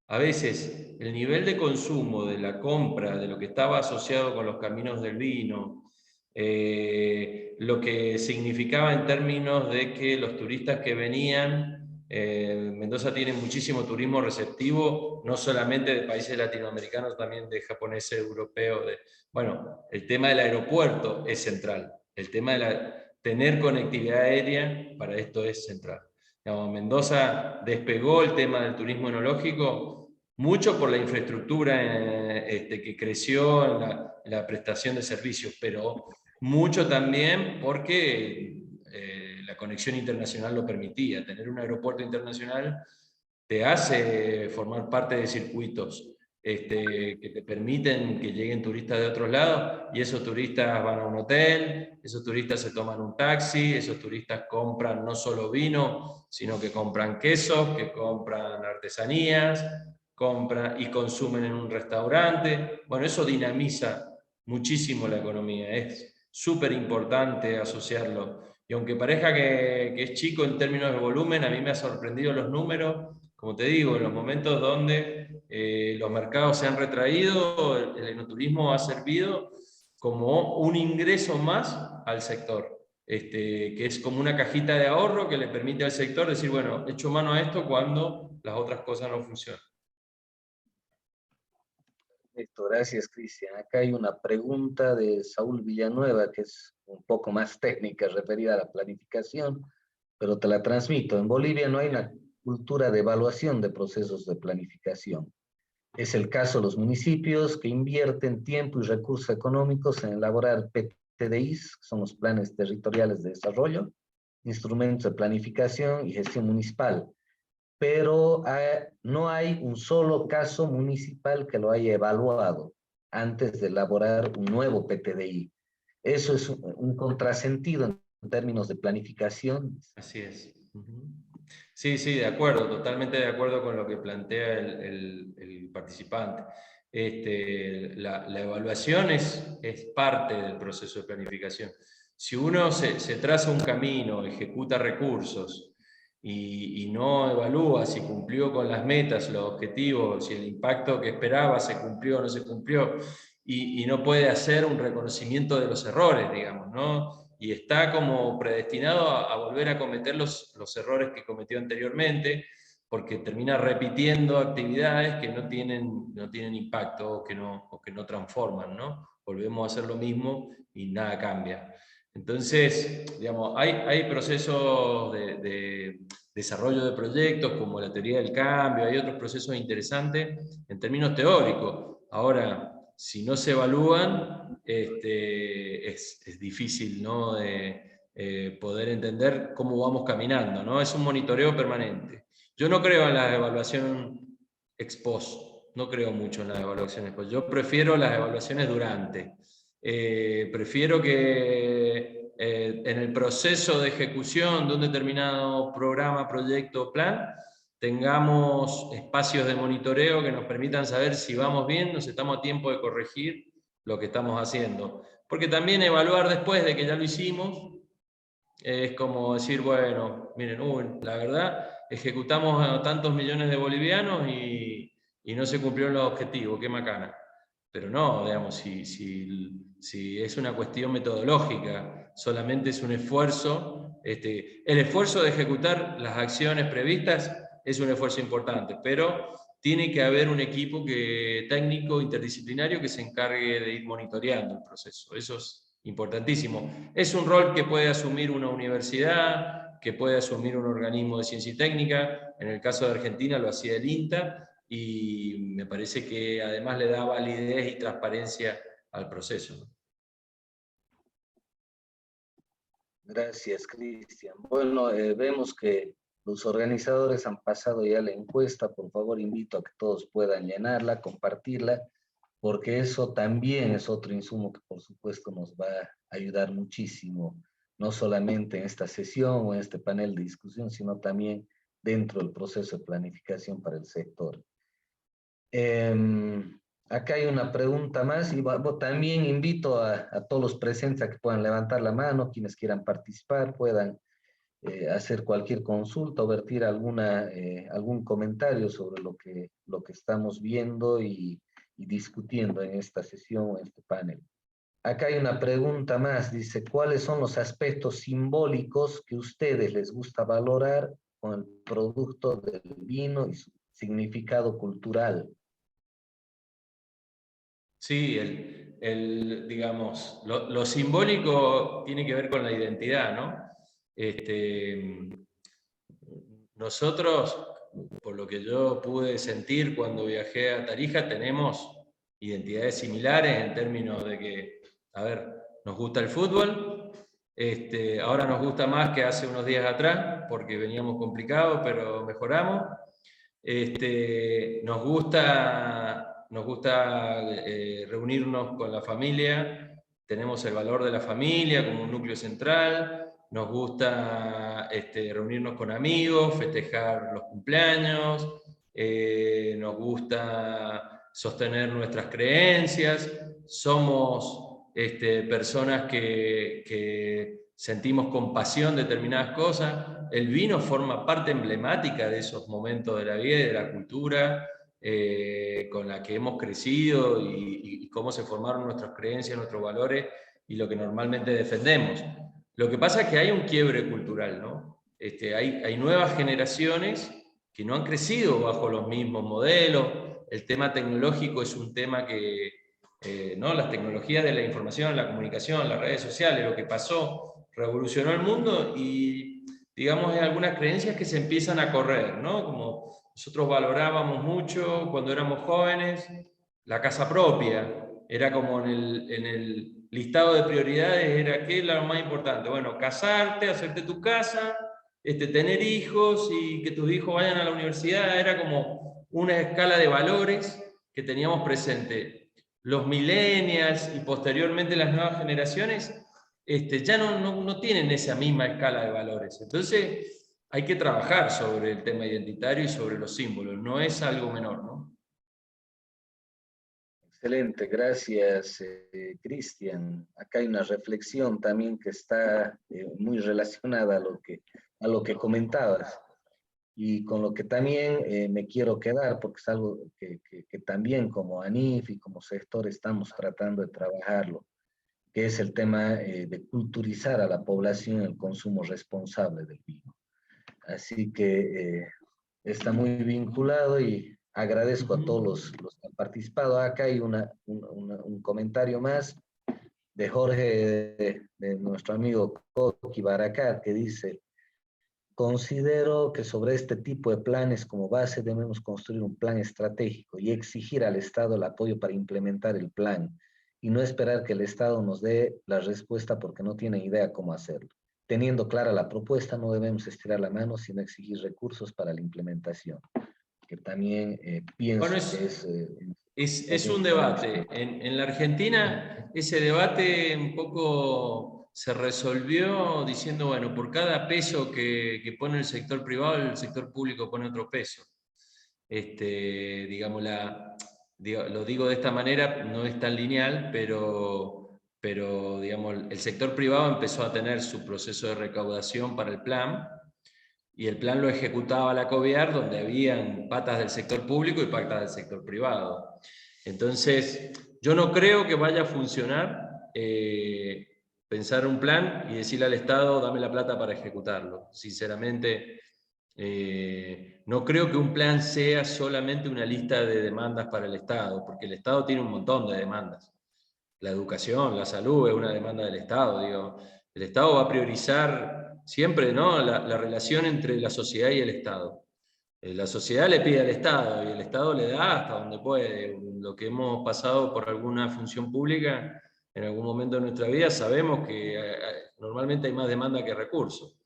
A veces el nivel de consumo de la compra, de lo que estaba asociado con los caminos del vino, lo que significaba en términos de que los turistas que venían, Mendoza tiene muchísimo turismo receptivo, no solamente de países latinoamericanos, también de japoneses, europeos. Bueno, el tema del aeropuerto es central, el tema de tener conectividad aérea para esto es central. Digamos, Mendoza despegó el tema del turismo enológico mucho por la infraestructura que creció en la prestación de servicios, pero mucho también porque la conexión internacional lo permitía. Tener un aeropuerto internacional te hace formar parte de circuitos que te permiten que lleguen turistas de otros lados, y esos turistas van a un hotel, esos turistas se toman un taxi, esos turistas compran no solo vino, sino que compran quesos, que compran artesanías, compran y consumen en un restaurante. Bueno, eso dinamiza muchísimo la economía, es súper importante asociarlo. Y aunque parezca que es chico en términos de volumen, a mí me ha sorprendido los números, como te digo, en los momentos donde los mercados se han retraído, el enoturismo ha servido como un ingreso más al sector. Que es como una cajita de ahorro que le permite al sector decir, bueno, echo mano a esto cuando las otras cosas no funcionan. Perfecto, gracias, Cristian. Acá hay una pregunta de Saúl Villanueva, que es un poco más técnica, referida a la planificación, pero te la transmito. En Bolivia no hay una cultura de evaluación de procesos de planificación. Es el caso de los municipios que invierten tiempo y recursos económicos en elaborar PTDIs, que son los planes territoriales de desarrollo, instrumentos de planificación y gestión municipal, pero no hay un solo caso municipal que lo haya evaluado antes de elaborar un nuevo PTDI. Eso es un contrasentido en términos de planificación. Así es. Sí, sí, de acuerdo, totalmente de acuerdo con lo que plantea el participante. La evaluación es parte del proceso de planificación. Si uno se traza un camino, ejecuta recursos y no evalúa si cumplió con las metas, los objetivos, si el impacto que esperaba se cumplió o no se cumplió, y no puede hacer un reconocimiento de los errores, digamos, ¿no? Y está como predestinado a volver a cometer los errores que cometió anteriormente, porque termina repitiendo actividades que no tienen impacto o que no transforman, ¿no? Volvemos a hacer lo mismo y nada cambia. Entonces, digamos, hay procesos de desarrollo de proyectos como la teoría del cambio, hay otros procesos interesantes en términos teóricos. Ahora, si no se evalúan, es difícil, ¿no? De poder entender cómo vamos caminando, ¿no? Es un monitoreo permanente. Yo no creo en la evaluación ex post, no creo mucho en las evaluaciones ex post. Yo prefiero las evaluaciones durante. Prefiero que en el proceso de ejecución de un determinado programa, proyecto, plan, tengamos espacios de monitoreo que nos permitan saber si vamos bien, nos estamos a tiempo de corregir lo que estamos haciendo. Porque también evaluar después de que ya lo hicimos es como decir, bueno, miren, la verdad, ejecutamos a tantos millones de bolivianos y no se cumplieron los objetivos, qué macana. Pero no, digamos, si es una cuestión metodológica, solamente es un esfuerzo, el esfuerzo de ejecutar las acciones previstas es un esfuerzo importante, pero tiene que haber un equipo técnico interdisciplinario que se encargue de ir monitoreando el proceso. Eso es importantísimo. Es un rol que puede asumir una universidad, que puede asumir un organismo de ciencia y técnica. En el caso de Argentina lo hacía el INTA, y me parece que además le da validez y transparencia al proceso. Gracias, Cristian. Bueno, vemos que los organizadores han pasado ya la encuesta. Por favor, invito a que todos puedan llenarla, compartirla, porque eso también es otro insumo que por supuesto nos va a ayudar muchísimo, no solamente en esta sesión o en este panel de discusión, sino también dentro del proceso de planificación para el sector. Acá hay una pregunta más y también invito a todos los presentes a que puedan levantar la mano, quienes quieran participar, puedan hacer cualquier consulta o vertir algún comentario sobre lo que estamos viendo y discutiendo en esta sesión o en este panel. Acá hay una pregunta más, dice, ¿cuáles son los aspectos simbólicos que a ustedes les gusta valorar con el producto del vino y su significado cultural? Sí, digamos, lo simbólico tiene que ver con la identidad, ¿no? Nosotros, por lo que yo pude sentir cuando viajé a Tarija, tenemos identidades similares en términos de que, a ver, nos gusta el fútbol, ahora nos gusta más que hace unos días atrás, porque veníamos complicados, pero mejoramos. Nos gusta reunirnos con la familia, tenemos el valor de la familia como un núcleo central, nos gusta reunirnos con amigos, festejar los cumpleaños, nos gusta sostener nuestras creencias, somos personas que sentimos compasión de determinadas cosas. El vino forma parte emblemática de esos momentos de la vida y de la cultura con la que hemos crecido y cómo se formaron nuestras creencias, nuestros valores y lo que normalmente defendemos. Lo que pasa es que hay un quiebre cultural, ¿no? Hay nuevas generaciones que no han crecido bajo los mismos modelos, el tema tecnológico es un tema que, ¿no? Las tecnologías de la información, la comunicación, las redes sociales, lo que pasó, revolucionó el mundo y, digamos, hay algunas creencias que se empiezan a correr, ¿no? Como nosotros valorábamos mucho cuando éramos jóvenes, la casa propia, era como en el listado de prioridades, era ¿qué es lo más importante? Bueno, casarte, hacerte tu casa, tener hijos y que tus hijos vayan a la universidad, era como una escala de valores que teníamos presente. Los millennials y posteriormente las nuevas generaciones ya no tienen esa misma escala de valores. Entonces hay que trabajar sobre el tema identitario y sobre los símbolos, no es algo menor, ¿no? Excelente, gracias, Cristian. Acá hay una reflexión también que está muy relacionada a lo que comentabas y con lo que también me quiero quedar, porque es algo que también como ANIF y como sector estamos tratando de trabajarlo, que es el tema de culturizar a la población el consumo responsable del vino. Así que está muy vinculado y agradezco a todos los que han participado. Acá hay un comentario más de Jorge, de nuestro amigo Coqui Baracat, que dice: considero que sobre este tipo de planes como base debemos construir un plan estratégico y exigir al Estado el apoyo para implementar el plan y no esperar que el Estado nos dé la respuesta porque no tiene idea cómo hacerlo. Teniendo clara la propuesta, no debemos estirar la mano, sino exigir recursos para la implementación, que también pienso Bueno, que es un debate. En la Argentina ese debate un poco se resolvió diciendo, bueno, por cada peso que pone el sector privado, el sector público pone otro peso. Digamos, lo digo de esta manera, no es tan lineal, pero digamos, el sector privado empezó a tener su proceso de recaudación para el plan, y el plan lo ejecutaba la COVIAR, donde habían patas del sector público y patas del sector privado. Entonces, yo no creo que vaya a funcionar pensar un plan y decirle al Estado, dame la plata para ejecutarlo. Sinceramente, no creo que un plan sea solamente una lista de demandas para el Estado, porque el Estado tiene un montón de demandas. La educación, la salud es una demanda del Estado, digo. El Estado va a priorizar siempre, ¿no?, la relación entre la sociedad y el Estado. La sociedad le pide al Estado y el Estado le da hasta donde puede. Lo que hemos pasado por alguna función pública en algún momento de nuestra vida sabemos que normalmente hay más demanda que recursos.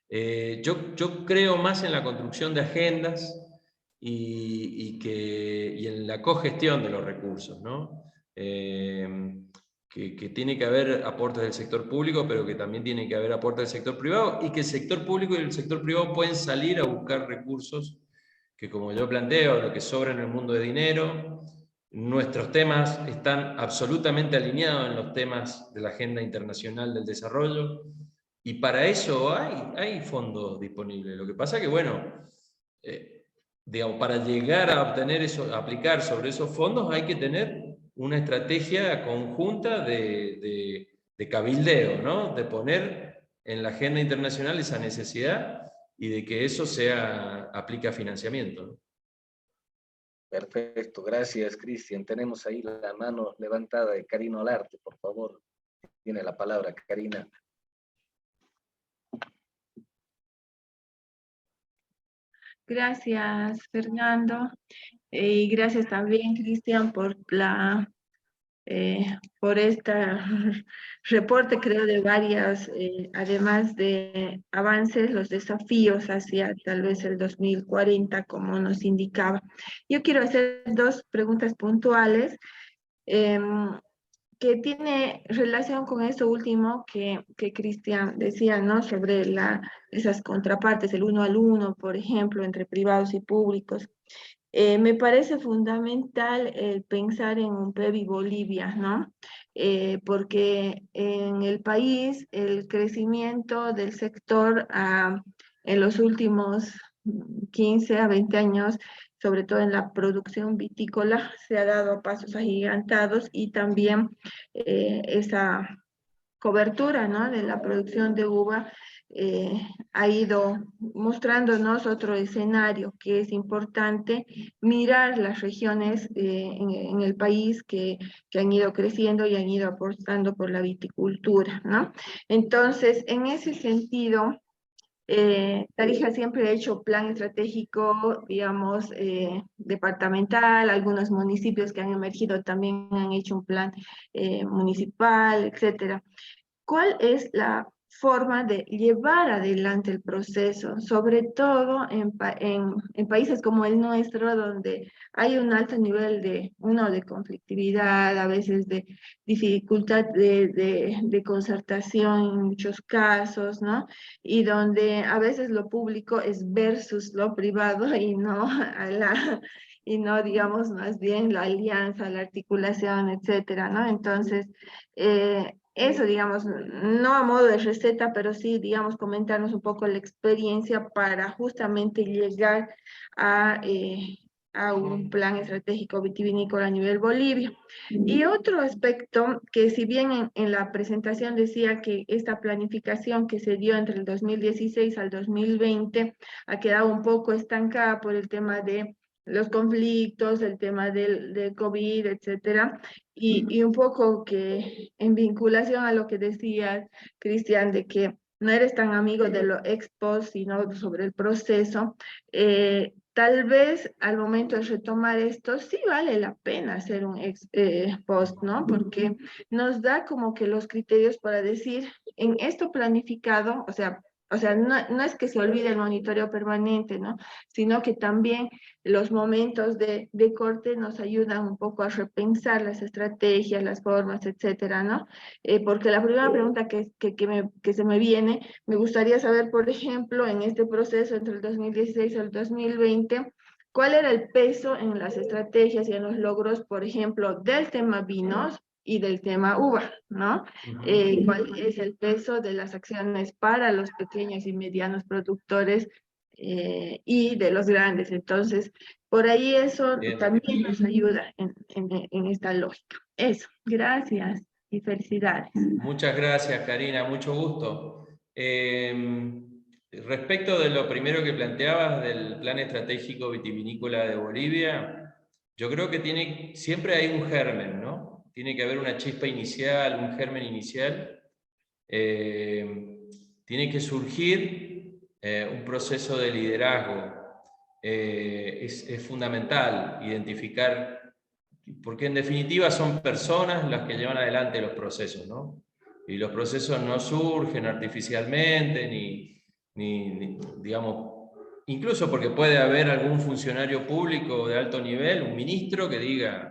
Yo creo más en la construcción de agendas y en la cogestión de los recursos, ¿no? Que tiene que haber aportes del sector público, pero que también tiene que haber aportes del sector privado, y que el sector público y el sector privado pueden salir a buscar recursos que, como yo planteo, lo que sobra en el mundo de dinero. Nuestros temas están absolutamente alineados en los temas de la Agenda Internacional del Desarrollo, y para eso hay fondos disponibles. Lo que pasa es que, bueno, digamos, para llegar a obtener eso, a aplicar sobre esos fondos, hay que tener una estrategia conjunta de cabildeo, ¿no? De poner en la agenda internacional esa necesidad y de que eso aplique a financiamiento, ¿no? Perfecto, gracias, Cristian. Tenemos ahí la mano levantada de Karina Olarte, por favor. Tiene la palabra, Karina. Gracias, Fernando. Y gracias también, Cristian, por este reporte, creo, de varias, además de avances, los desafíos hacia tal vez el 2040, como nos indicaba. Yo quiero hacer dos preguntas puntuales que tiene relación con eso último que Cristian decía, ¿no? Sobre esas contrapartes, el 1 al 1, por ejemplo, entre privados y públicos. Me parece fundamental pensar en un PEB Bolivia, ¿no? Porque en el país el crecimiento del sector en los últimos 15 a 20 años, sobre todo en la producción vitícola, se ha dado a pasos agigantados, y también esa cobertura, ¿no?, de la producción de uva ha ido mostrándonos otro escenario que es importante mirar las regiones en el país que han ido creciendo y han ido aportando por la viticultura, ¿no? Entonces, en ese sentido, Tarija siempre ha hecho plan estratégico, digamos, departamental, algunos municipios que han emergido también han hecho un plan municipal, etcétera. ¿Cuál es la forma de llevar adelante el proceso, sobre todo en países como el nuestro, donde hay un alto nivel de conflictividad, a veces de dificultad de concertación en muchos casos, ¿no? Y donde a veces lo público es versus lo privado y no y no, digamos, más bien la alianza, la articulación, etcétera, ¿no? Entonces, eso, digamos, no a modo de receta, pero sí, digamos, comentarnos un poco la experiencia para justamente llegar a un plan estratégico vitivinícola a nivel Bolivia. Y otro aspecto que si bien en la presentación decía que esta planificación que se dio entre el 2016 al 2020 ha quedado un poco estancada por el tema de los conflictos, el tema del COVID, etcétera, y un poco que en vinculación a lo que decías, Cristian, de que no eres tan amigo de lo ex post, sino sobre el proceso, tal vez al momento de retomar esto, sí vale la pena hacer un ex post, ¿no? Porque nos da como que los criterios para decir, en esto planificado, o sea, no es que se olvide el monitoreo permanente, ¿no? Sino que también los momentos de corte nos ayudan un poco a repensar las estrategias, las formas, etcétera, ¿no? Porque la primera pregunta que se me viene, me gustaría saber, por ejemplo, en este proceso entre el 2016 y el 2020, ¿cuál era el peso en las estrategias y en los logros, por ejemplo, del tema vinos y del tema uva, ¿no? ¿Cuál es el peso de las acciones para los pequeños y medianos productores y de los grandes? Entonces, por ahí eso Bien. también nos ayuda en esta lógica. Eso, gracias y felicidades. Muchas gracias, Karina, mucho gusto. Respecto de lo primero que planteabas del Plan Estratégico Vitivinícola de Bolivia, yo creo que siempre hay un germen, ¿no? Tiene que haber una chispa inicial, un germen inicial. Tiene que surgir un proceso de liderazgo. Es fundamental identificar, porque en definitiva son personas las que llevan adelante los procesos, ¿no? Y los procesos no surgen artificialmente, ni digamos, incluso porque puede haber algún funcionario público de alto nivel, un ministro que diga,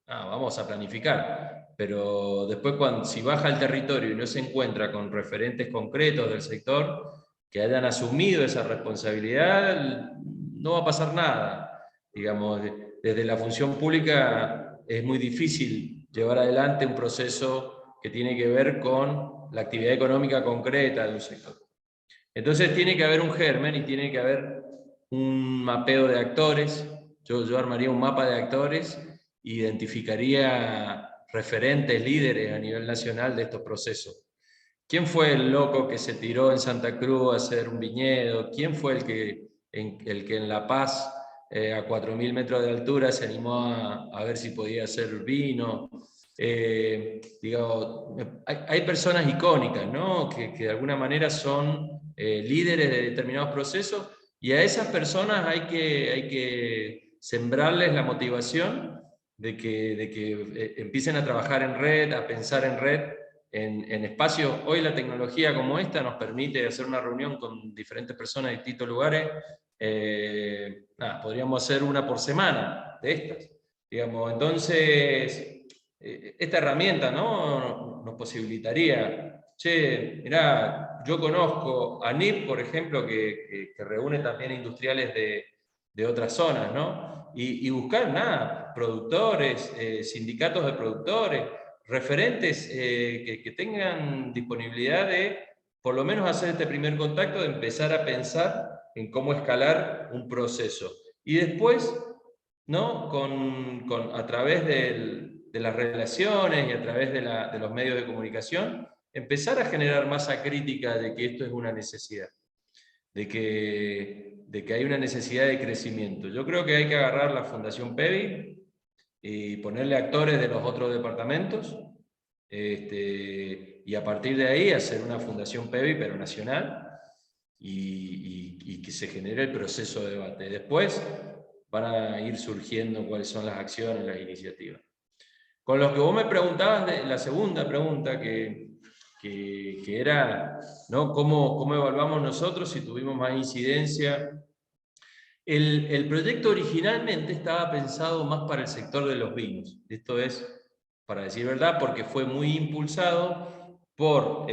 vamos a planificar, pero después si baja al territorio y no se encuentra con referentes concretos del sector que hayan asumido esa responsabilidad, no va a pasar nada. Digamos, desde la función pública es muy difícil llevar adelante un proceso que tiene que ver con la actividad económica concreta de un sector. Entonces tiene que haber un germen y tiene que haber un mapeo de actores. Yo armaría un mapa de actores, identificaría referentes, líderes a nivel nacional de estos procesos. ¿Quién fue el loco que se tiró en Santa Cruz a hacer un viñedo? ¿Quién fue el que en La Paz, a 4.000 metros de altura, se animó a ver si podía hacer vino? Hay personas icónicas, ¿no? que de alguna manera son líderes de determinados procesos, y a esas personas hay que sembrarles la motivación de que empiecen a trabajar en red, a pensar en red, en espacios. Hoy la tecnología como esta nos permite hacer una reunión con diferentes personas de distintos lugares. Podríamos hacer una por semana de estas, digamos. Entonces, esta herramienta, ¿no?, nos posibilitaría, mirá, yo conozco a NIP, por ejemplo, que reúne también industriales de otras zonas, ¿no? Y buscar, productores, sindicatos de productores, referentes que tengan disponibilidad de, por lo menos, hacer este primer contacto, de empezar a pensar en cómo escalar un proceso. Y después, ¿no?, a través de las relaciones y a través de los medios de comunicación, empezar a generar masa crítica de que esto es una necesidad, de que hay una necesidad de crecimiento. Yo creo que hay que agarrar la Fundación PEVI y ponerle actores de los otros departamentos, y a partir de ahí hacer una Fundación PEVI, pero nacional, y que se genere el proceso de debate. Después van a ir surgiendo cuáles son las acciones, las iniciativas. Con lo que vos me preguntabas, de la segunda pregunta, que era, ¿no? ¿Cómo evaluamos nosotros si tuvimos más incidencia? El proyecto originalmente estaba pensado más para el sector de los vinos. Esto es, para decir verdad, porque fue muy impulsado por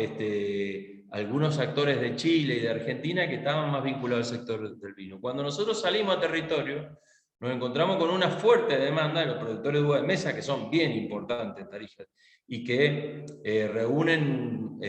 algunos actores de Chile y de Argentina que estaban más vinculados al sector del vino. Cuando nosotros salimos a territorio, nos encontramos con una fuerte demanda de los productores de uva de mesa, que son bien importantes en Tarija, y que reúnen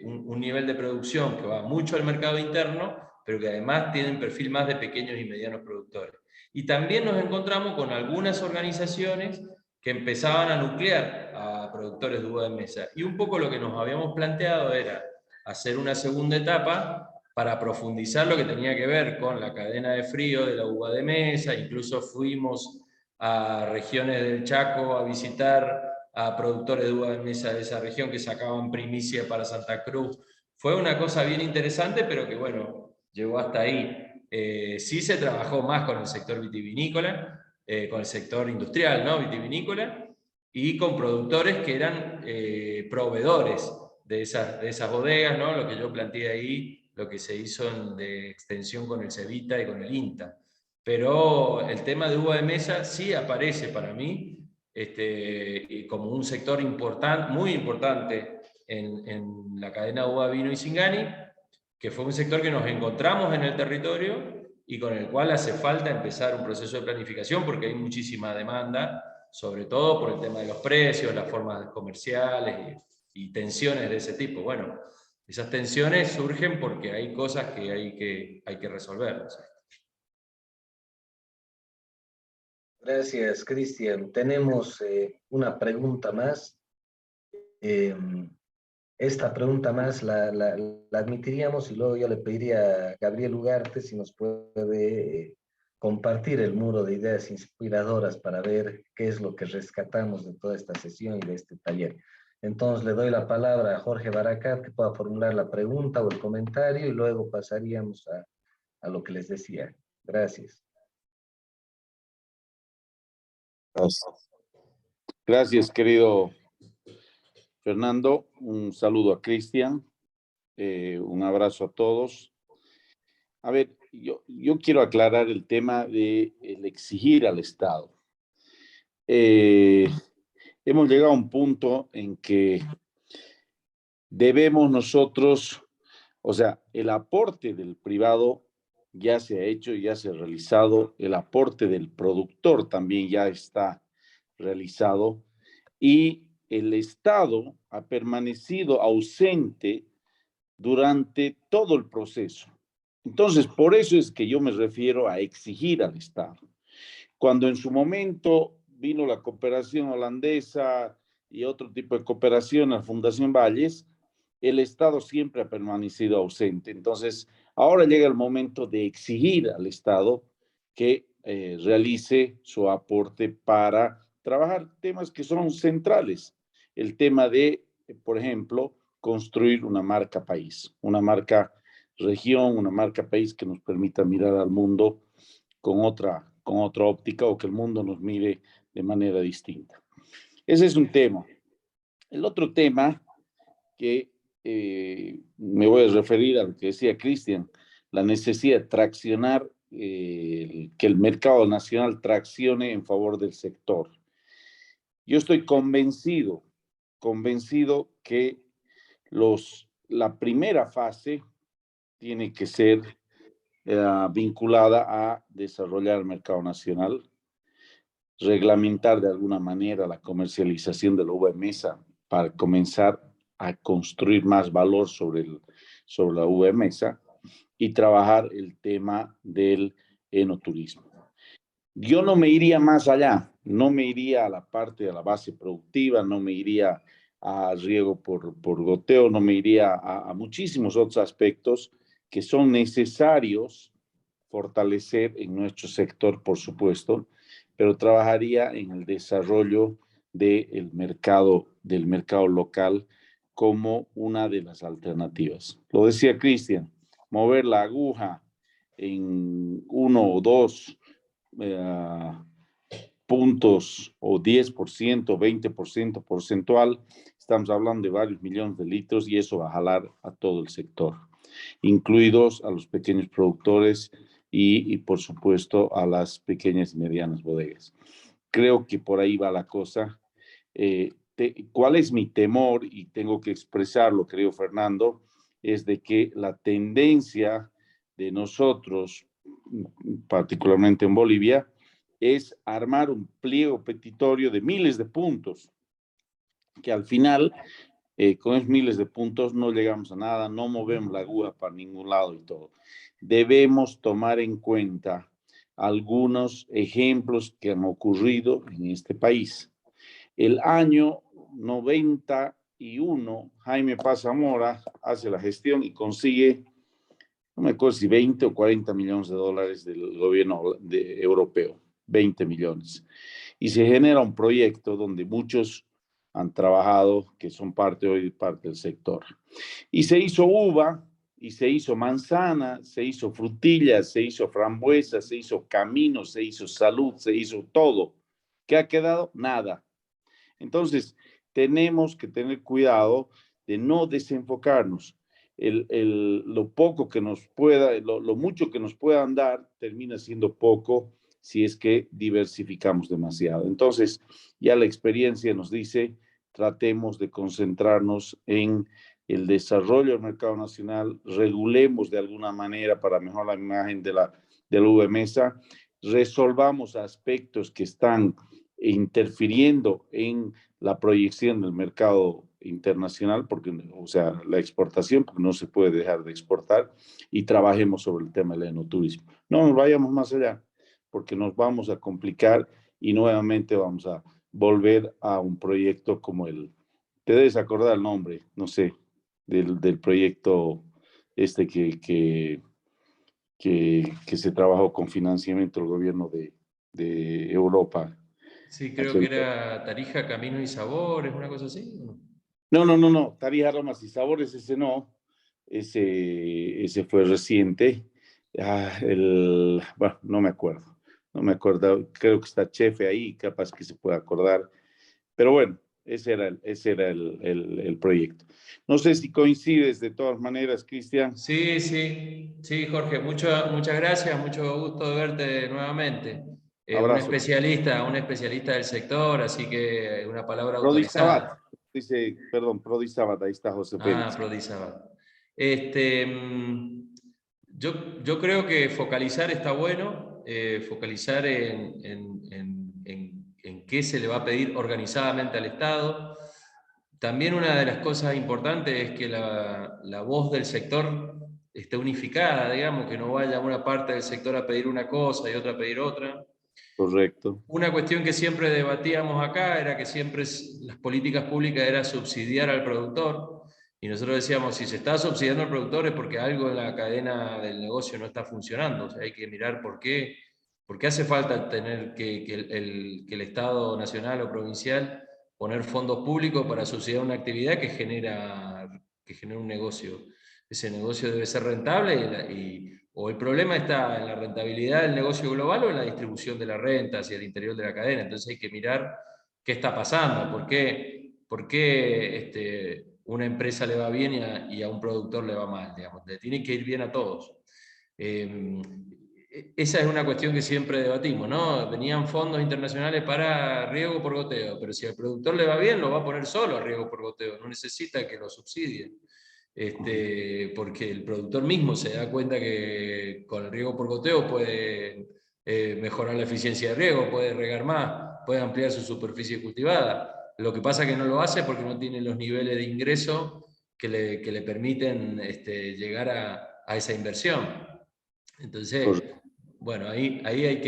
un nivel de producción que va mucho al mercado interno, pero que además tienen perfil más de pequeños y medianos productores. Y también nos encontramos con algunas organizaciones que empezaban a nuclear a productores de uva de mesa. Y un poco lo que nos habíamos planteado era hacer una segunda etapa para profundizar lo que tenía que ver con la cadena de frío de la uva de mesa. Incluso fuimos a regiones del Chaco a visitar a productores de uva de mesa de esa región que sacaban primicia para Santa Cruz. Fue una cosa bien interesante, pero que bueno, llegó hasta ahí. Sí se trabajó más con el sector vitivinícola, con el sector industrial, ¿no? Vitivinícola, y con productores que eran proveedores de esas bodegas, ¿no? Lo que yo planteé ahí, lo que se hizo de extensión con el Cevita y con el INTA. Pero el tema de uva de mesa sí aparece para mí como un sector muy importante en la cadena uva, vino y Singani, que fue un sector que nos encontramos en el territorio y con el cual hace falta empezar un proceso de planificación porque hay muchísima demanda, sobre todo por el tema de los precios, las formas comerciales y tensiones de ese tipo. Bueno, esas tensiones surgen porque hay cosas que hay que resolver. Gracias, Cristian. Tenemos una pregunta más. Esta pregunta más la admitiríamos y luego yo le pediría a Gabriel Ugarte si nos puede compartir el muro de ideas inspiradoras para ver qué es lo que rescatamos de toda esta sesión y de este taller. Entonces le doy la palabra a Jorge Baracat que pueda formular la pregunta o el comentario y luego pasaríamos a lo que les decía. Gracias. Gracias, querido Fernando. Un saludo a Cristian. Un abrazo a todos. A ver, yo quiero aclarar el tema de el exigir al Estado. Hemos llegado a un punto en que debemos nosotros, o sea, el aporte del privado ya se ha hecho, ya se ha realizado, el aporte del productor también ya está realizado y el Estado ha permanecido ausente durante todo el proceso. Entonces, por eso es que yo me refiero a exigir al Estado. Cuando en su momento vino la cooperación holandesa y otro tipo de cooperación, la Fundación Valles, el Estado siempre ha permanecido ausente. Entonces, ahora llega el momento de exigir al Estado que realice su aporte para trabajar temas que son centrales. El tema de, por ejemplo, construir una marca país, una marca región, una marca país que nos permita mirar al mundo con otra óptica o que el mundo nos mire de manera distinta. Ese es un tema. El otro tema que me voy a referir a lo que decía Cristian, la necesidad de traccionar, que el mercado nacional traccione en favor del sector. Yo estoy convencido que la primera fase tiene que ser vinculada a desarrollar el mercado nacional, reglamentar de alguna manera la comercialización de la uva de mesa para comenzar a construir más valor sobre la uva de mesa y trabajar el tema del enoturismo. Yo no me iría más allá, no me iría a la parte de la base productiva, no me iría a riego por goteo, no me iría a muchísimos otros aspectos que son necesarios fortalecer en nuestro sector, por supuesto, pero trabajaría en el desarrollo del mercado local como una de las alternativas. Lo decía Cristian, mover la aguja en 1 o 2 puntos o 10%, 20% porcentual, estamos hablando de varios millones de litros y eso va a jalar a todo el sector, incluidos a los pequeños productores y por supuesto a las pequeñas y medianas bodegas. Creo que por ahí va la cosa. ¿Cuál es mi temor? Y tengo que expresarlo, querido Fernando, es de que la tendencia de nosotros, particularmente en Bolivia, es armar un pliego petitorio de miles de puntos, que al final, con esos miles de puntos no llegamos a nada, no movemos la aguja para ningún lado y todo. Debemos tomar en cuenta algunos ejemplos que han ocurrido en este país. El año 91, Jaime Paz Zamora hace la gestión y consigue, no me acuerdo si 20 o 40 millones de dólares del gobierno europeo, 20 millones. Y se genera un proyecto donde muchos han trabajado, que son parte del sector. Y se hizo uva, y se hizo manzana, se hizo frutillas, se hizo frambuesa, se hizo camino, se hizo salud, se hizo todo. ¿Qué ha quedado? Nada. Entonces, tenemos que tener cuidado de no desenfocarnos. Lo poco que nos pueda, lo mucho que nos puedan dar, termina siendo poco si es que diversificamos demasiado. Entonces, ya la experiencia nos dice, tratemos de concentrarnos en el desarrollo del mercado nacional, regulemos de alguna manera para mejorar la imagen de la uva de mesa, resolvamos aspectos que están interfiriendo en la proyección del mercado internacional, porque, o sea, la exportación, porque no se puede dejar de exportar, y trabajemos sobre el tema del enoturismo. No nos vayamos más allá, porque nos vamos a complicar y nuevamente vamos a volver a un proyecto como te debes acordar el nombre, no sé, del proyecto este que se trabajó con financiamiento del gobierno de Europa. Sí, creo que era Tarija, Camino y Sabores, una cosa así. No, Tarija, Aromas y Sabores, ese no, ese fue reciente. Bueno, no me acuerdo, creo que está Chefe ahí, capaz que se pueda acordar, pero bueno, ese era el proyecto. No sé si coincides de todas maneras, Cristian. Sí, Jorge, muchas gracias, mucho gusto de verte nuevamente. Un Abrazo. especialista del sector, así que una palabra Prodi Sabat, autorizada. Prodi Sabat, ahí está José Félix. Prodi Sabat. Yo creo que focalizar está bueno, focalizar en qué se le va a pedir organizadamente al Estado. También una de las cosas importantes es que la voz del sector esté unificada, digamos, que no vaya una parte del sector a pedir una cosa y otra a pedir otra. Correcto. Una cuestión que siempre debatíamos acá era que siempre las políticas públicas era subsidiar al productor, y nosotros decíamos, si se está subsidiando al productor es porque algo en la cadena del negocio no está funcionando, o sea, hay que mirar por qué hace falta tener que el Estado nacional o provincial poner fondos públicos para subsidiar una actividad que genera un negocio. Ese negocio debe ser rentable o el problema está en la rentabilidad del negocio global o en la distribución de la renta hacia el interior de la cadena. Entonces hay que mirar qué está pasando, por qué una empresa le va bien y a un productor le va mal, digamos. Le tiene que ir bien a todos. Esa es una cuestión que siempre debatimos, ¿no? Venían fondos internacionales para riego por goteo, pero si al productor le va bien, lo va a poner solo a riego por goteo, no necesita que lo subsidien. Porque el productor mismo se da cuenta que con el riego por goteo puede mejorar la eficiencia de riego, puede regar más, puede ampliar su superficie cultivada. Lo que pasa es que no lo hace porque no tiene los niveles de ingreso que le permiten llegar a esa inversión. Entonces, bueno, ahí hay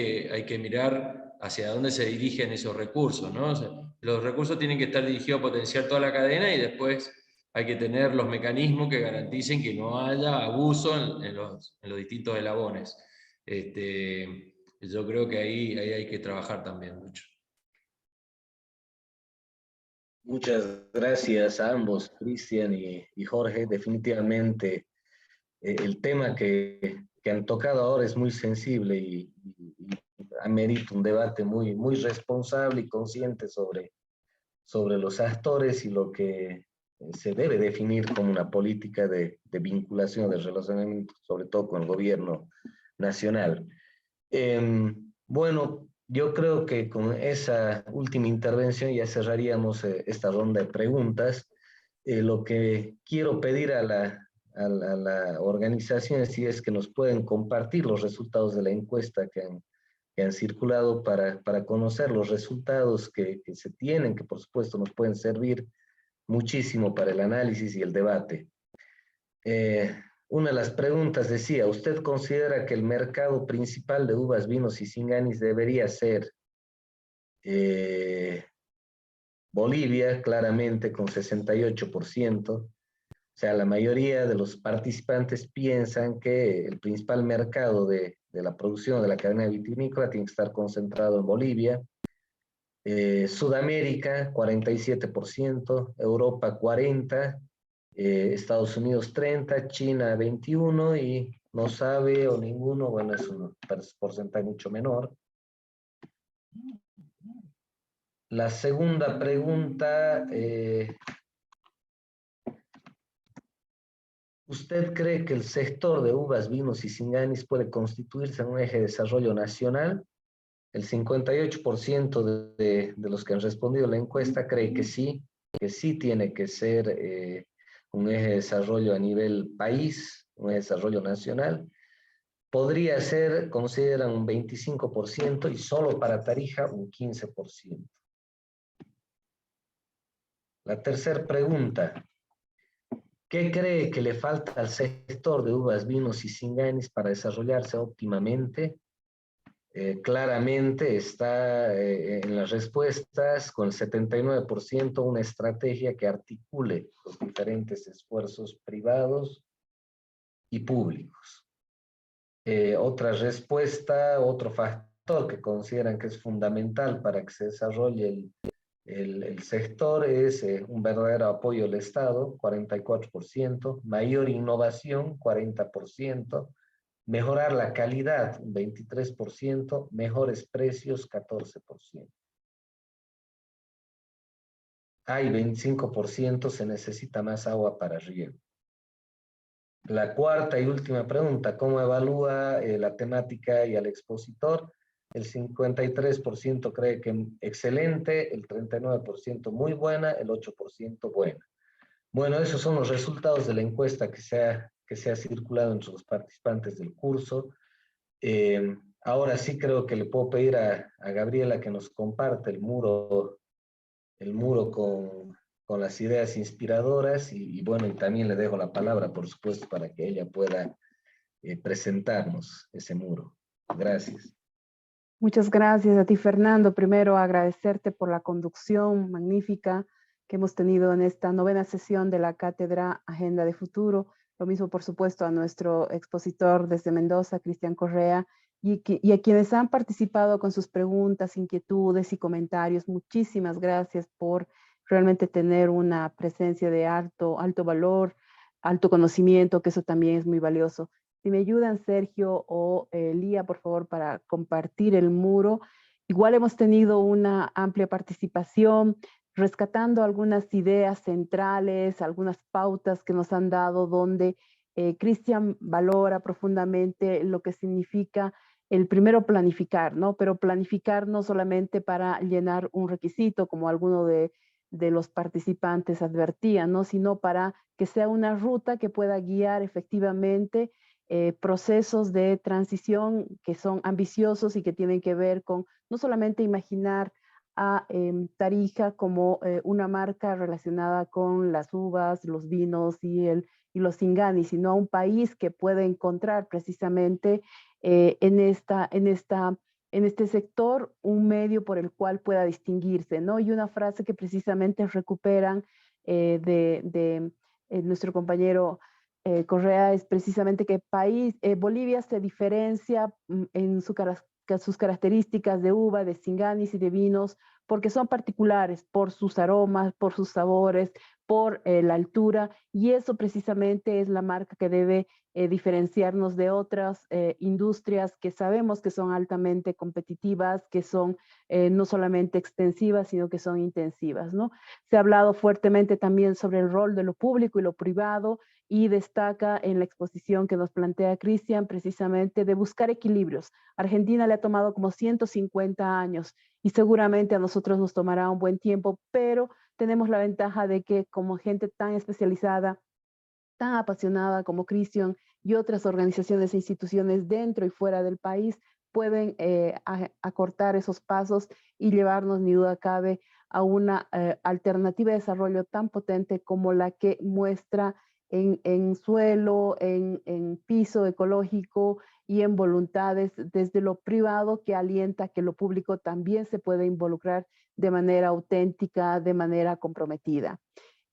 que mirar hacia dónde se dirigen esos recursos, ¿no? O sea, los recursos tienen que estar dirigidos a potenciar toda la cadena y después hay que tener los mecanismos que garanticen que no haya abuso en los distintos eslabones. Yo creo que ahí hay que trabajar también mucho. Muchas gracias a ambos, Cristian y Jorge. Definitivamente el tema que han tocado ahora es muy sensible y amerita un debate muy, muy responsable y consciente sobre los actores y lo que se debe definir como una política de vinculación, de relacionamiento, sobre todo con el gobierno nacional. Bueno, yo creo que con esa última intervención ya cerraríamos esta ronda de preguntas. Lo que quiero pedir a la organización si es que nos pueden compartir los resultados de la encuesta que han circulado para conocer los resultados que se tienen, que por supuesto nos pueden servir muchísimo para el análisis y el debate. Una de las preguntas decía, ¿usted considera que el mercado principal de uvas, vinos y singanis debería ser Bolivia, claramente con 68%? O sea, la mayoría de los participantes piensan que el principal mercado de la producción de la cadena vitivinícola tiene que estar concentrado en Bolivia. Sudamérica, 47%, Europa, 40%, Estados Unidos 30%, China 21% y no sabe o ninguno, bueno, es un porcentaje mucho menor. La segunda pregunta, ¿usted cree que el sector de uvas, vinos y singanis puede constituirse en un eje de desarrollo nacional? El 58% de los que han respondido a la encuesta cree que sí tiene que ser un eje de desarrollo a nivel país, un eje de desarrollo nacional. Podría ser, consideran un 25% y solo para Tarija un 15%. La tercera pregunta, ¿qué cree que le falta al sector de uvas, vinos y singanis para desarrollarse óptimamente? Claramente está en las respuestas con el 79% una estrategia que articule los diferentes esfuerzos privados y públicos. Otra respuesta, otro factor que consideran que es fundamental para que se desarrolle el sector es un verdadero apoyo del Estado, 44%, mayor innovación, 40%, mejorar la calidad, un 23%, mejores precios, 14%. Hay 25%, se necesita más agua para riego. La cuarta y última pregunta, ¿cómo evalúa la temática y al expositor? El 53% cree que excelente, el 39% muy buena, el 8% buena. Bueno, esos son los resultados de la encuesta que se ha circulado entre los participantes del curso. Ahora sí creo que le puedo pedir a Gabriela que nos comparte el muro con las ideas inspiradoras y bueno, y también le dejo la palabra, por supuesto, para que ella pueda presentarnos ese muro. Gracias. Muchas gracias a ti, Fernando. Primero, agradecerte por la conducción magnífica que hemos tenido en esta 9ª sesión de la Cátedra Agenda de Futuro. Lo mismo, por supuesto, a nuestro expositor desde Mendoza, Cristian Correa, y a quienes han participado con sus preguntas, inquietudes y comentarios. Muchísimas gracias por realmente tener una presencia de alto valor, alto conocimiento, que eso también es muy valioso. Si me ayudan Sergio o Lía, por favor, para compartir el muro. Igual hemos tenido una amplia participación, rescatando algunas ideas centrales, algunas pautas que nos han dado, donde Cristian valora profundamente lo que significa el primero planificar, ¿no? Pero planificar no solamente para llenar un requisito, como alguno de los participantes advertían, ¿no? Sino para que sea una ruta que pueda guiar efectivamente procesos de transición que son ambiciosos y que tienen que ver con no solamente imaginar a Tarija como una marca relacionada con las uvas, los vinos y los singanis, sino a un país que puede encontrar precisamente en esta en este sector un medio por el cual pueda distinguirse, ¿no? Y una frase que precisamente recuperan nuestro compañero Correa es precisamente que Bolivia se diferencia en sus características de uva, de singanis y de vinos, porque son particulares por sus aromas, por sus sabores, por la altura, y eso precisamente es la marca que debe diferenciarnos de otras industrias que sabemos que son altamente competitivas, que son no solamente extensivas, sino que son intensivas, ¿no? Se ha hablado fuertemente también sobre el rol de lo público y lo privado, y destaca en la exposición que nos plantea Cristian precisamente de buscar equilibrios. Argentina le ha tomado como 150 años y seguramente a nosotros nos tomará un buen tiempo, pero tenemos la ventaja de que como gente tan especializada, tan apasionada como Cristian y otras organizaciones e instituciones dentro y fuera del país pueden acortar esos pasos y llevarnos, ni duda cabe, a una alternativa de desarrollo tan potente como la que muestra en suelo, en piso ecológico y en voluntades desde lo privado, que alienta que lo público también se puede involucrar de manera auténtica, de manera comprometida.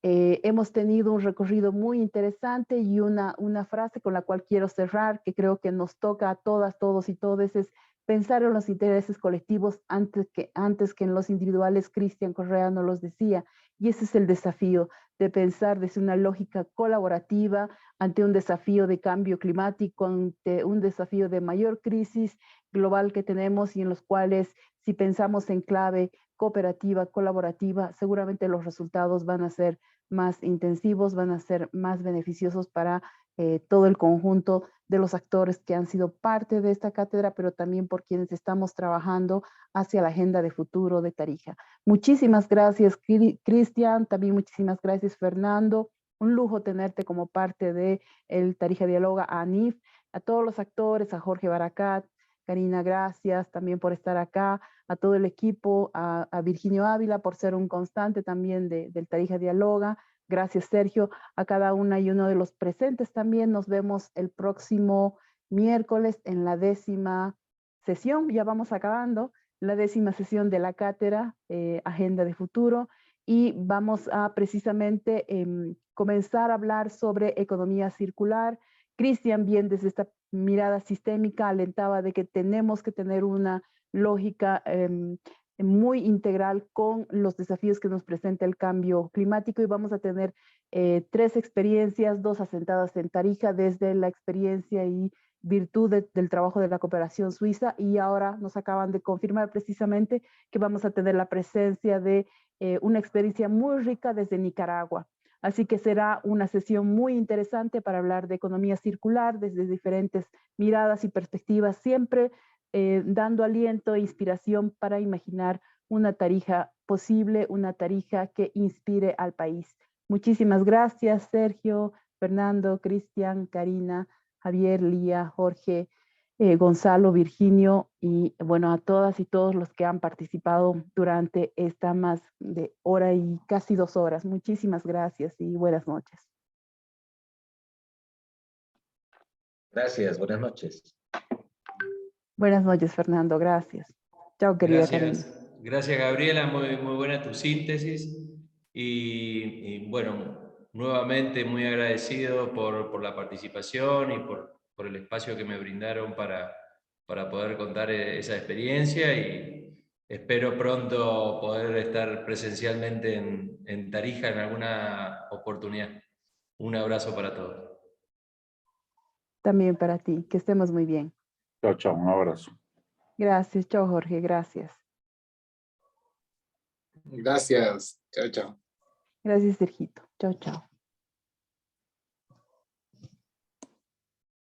Hemos tenido un recorrido muy interesante y una frase con la cual quiero cerrar, que creo que nos toca a todas, todos y todes, es pensar en los intereses colectivos antes que en los individuales. Cristian Correa nos los decía, y ese es el desafío de pensar desde una lógica colaborativa ante un desafío de cambio climático, ante un desafío de mayor crisis global que tenemos, y en los cuales, si pensamos en clave cooperativa, colaborativa, seguramente los resultados van a ser más intensivos, van a ser más beneficiosos para todo el conjunto de los actores que han sido parte de esta cátedra, pero también por quienes estamos trabajando hacia la agenda de futuro de Tarija. Muchísimas gracias, Cristian, también muchísimas gracias, Fernando. Un lujo tenerte como parte de el Tarija Dialoga, a ANIF, a todos los actores, a Jorge Baracat, Karina, gracias también por estar acá, a todo el equipo, a Virginio Ávila por ser un constante también del Tarija Dialoga. Gracias, Sergio, a cada una y uno de los presentes también. Nos vemos el próximo miércoles en la 10ª sesión, ya vamos acabando, la 10ª sesión de la cátedra Agenda de Futuro, y vamos a precisamente comenzar a hablar sobre economía circular. Cristian, bien desde esta mirada sistémica, alentaba de que tenemos que tener una lógica muy integral con los desafíos que nos presenta el cambio climático, y vamos a tener 3 experiencias, 2 asentadas en Tarija, desde la experiencia y virtud del trabajo de la cooperación suiza, y ahora nos acaban de confirmar precisamente que vamos a tener la presencia de una experiencia muy rica desde Nicaragua. Así que será una sesión muy interesante para hablar de economía circular desde diferentes miradas y perspectivas, siempre dando aliento e inspiración para imaginar una Tarija posible, una Tarija que inspire al país. Muchísimas gracias, Sergio, Fernando, Cristian, Karina, Javier, Lía, Jorge, Gonzalo, Virginio, y bueno, a todas y todos los que han participado durante esta más de hora y casi 2 horas. Muchísimas gracias y buenas noches. Gracias, buenas noches. Buenas noches, Fernando, gracias. Chao, querida Karina. Gracias, Gabriela, muy buena tu síntesis. Y bueno, nuevamente muy agradecido por la participación y por el espacio que me brindaron para poder contar esa experiencia, y espero pronto poder estar presencialmente en Tarija en alguna oportunidad. Un abrazo para todos. También para ti, que estemos muy bien. Chao, chao, un abrazo. Gracias, chao Jorge, gracias. Gracias, chao, chao. Gracias, Sergito. Chao, chao.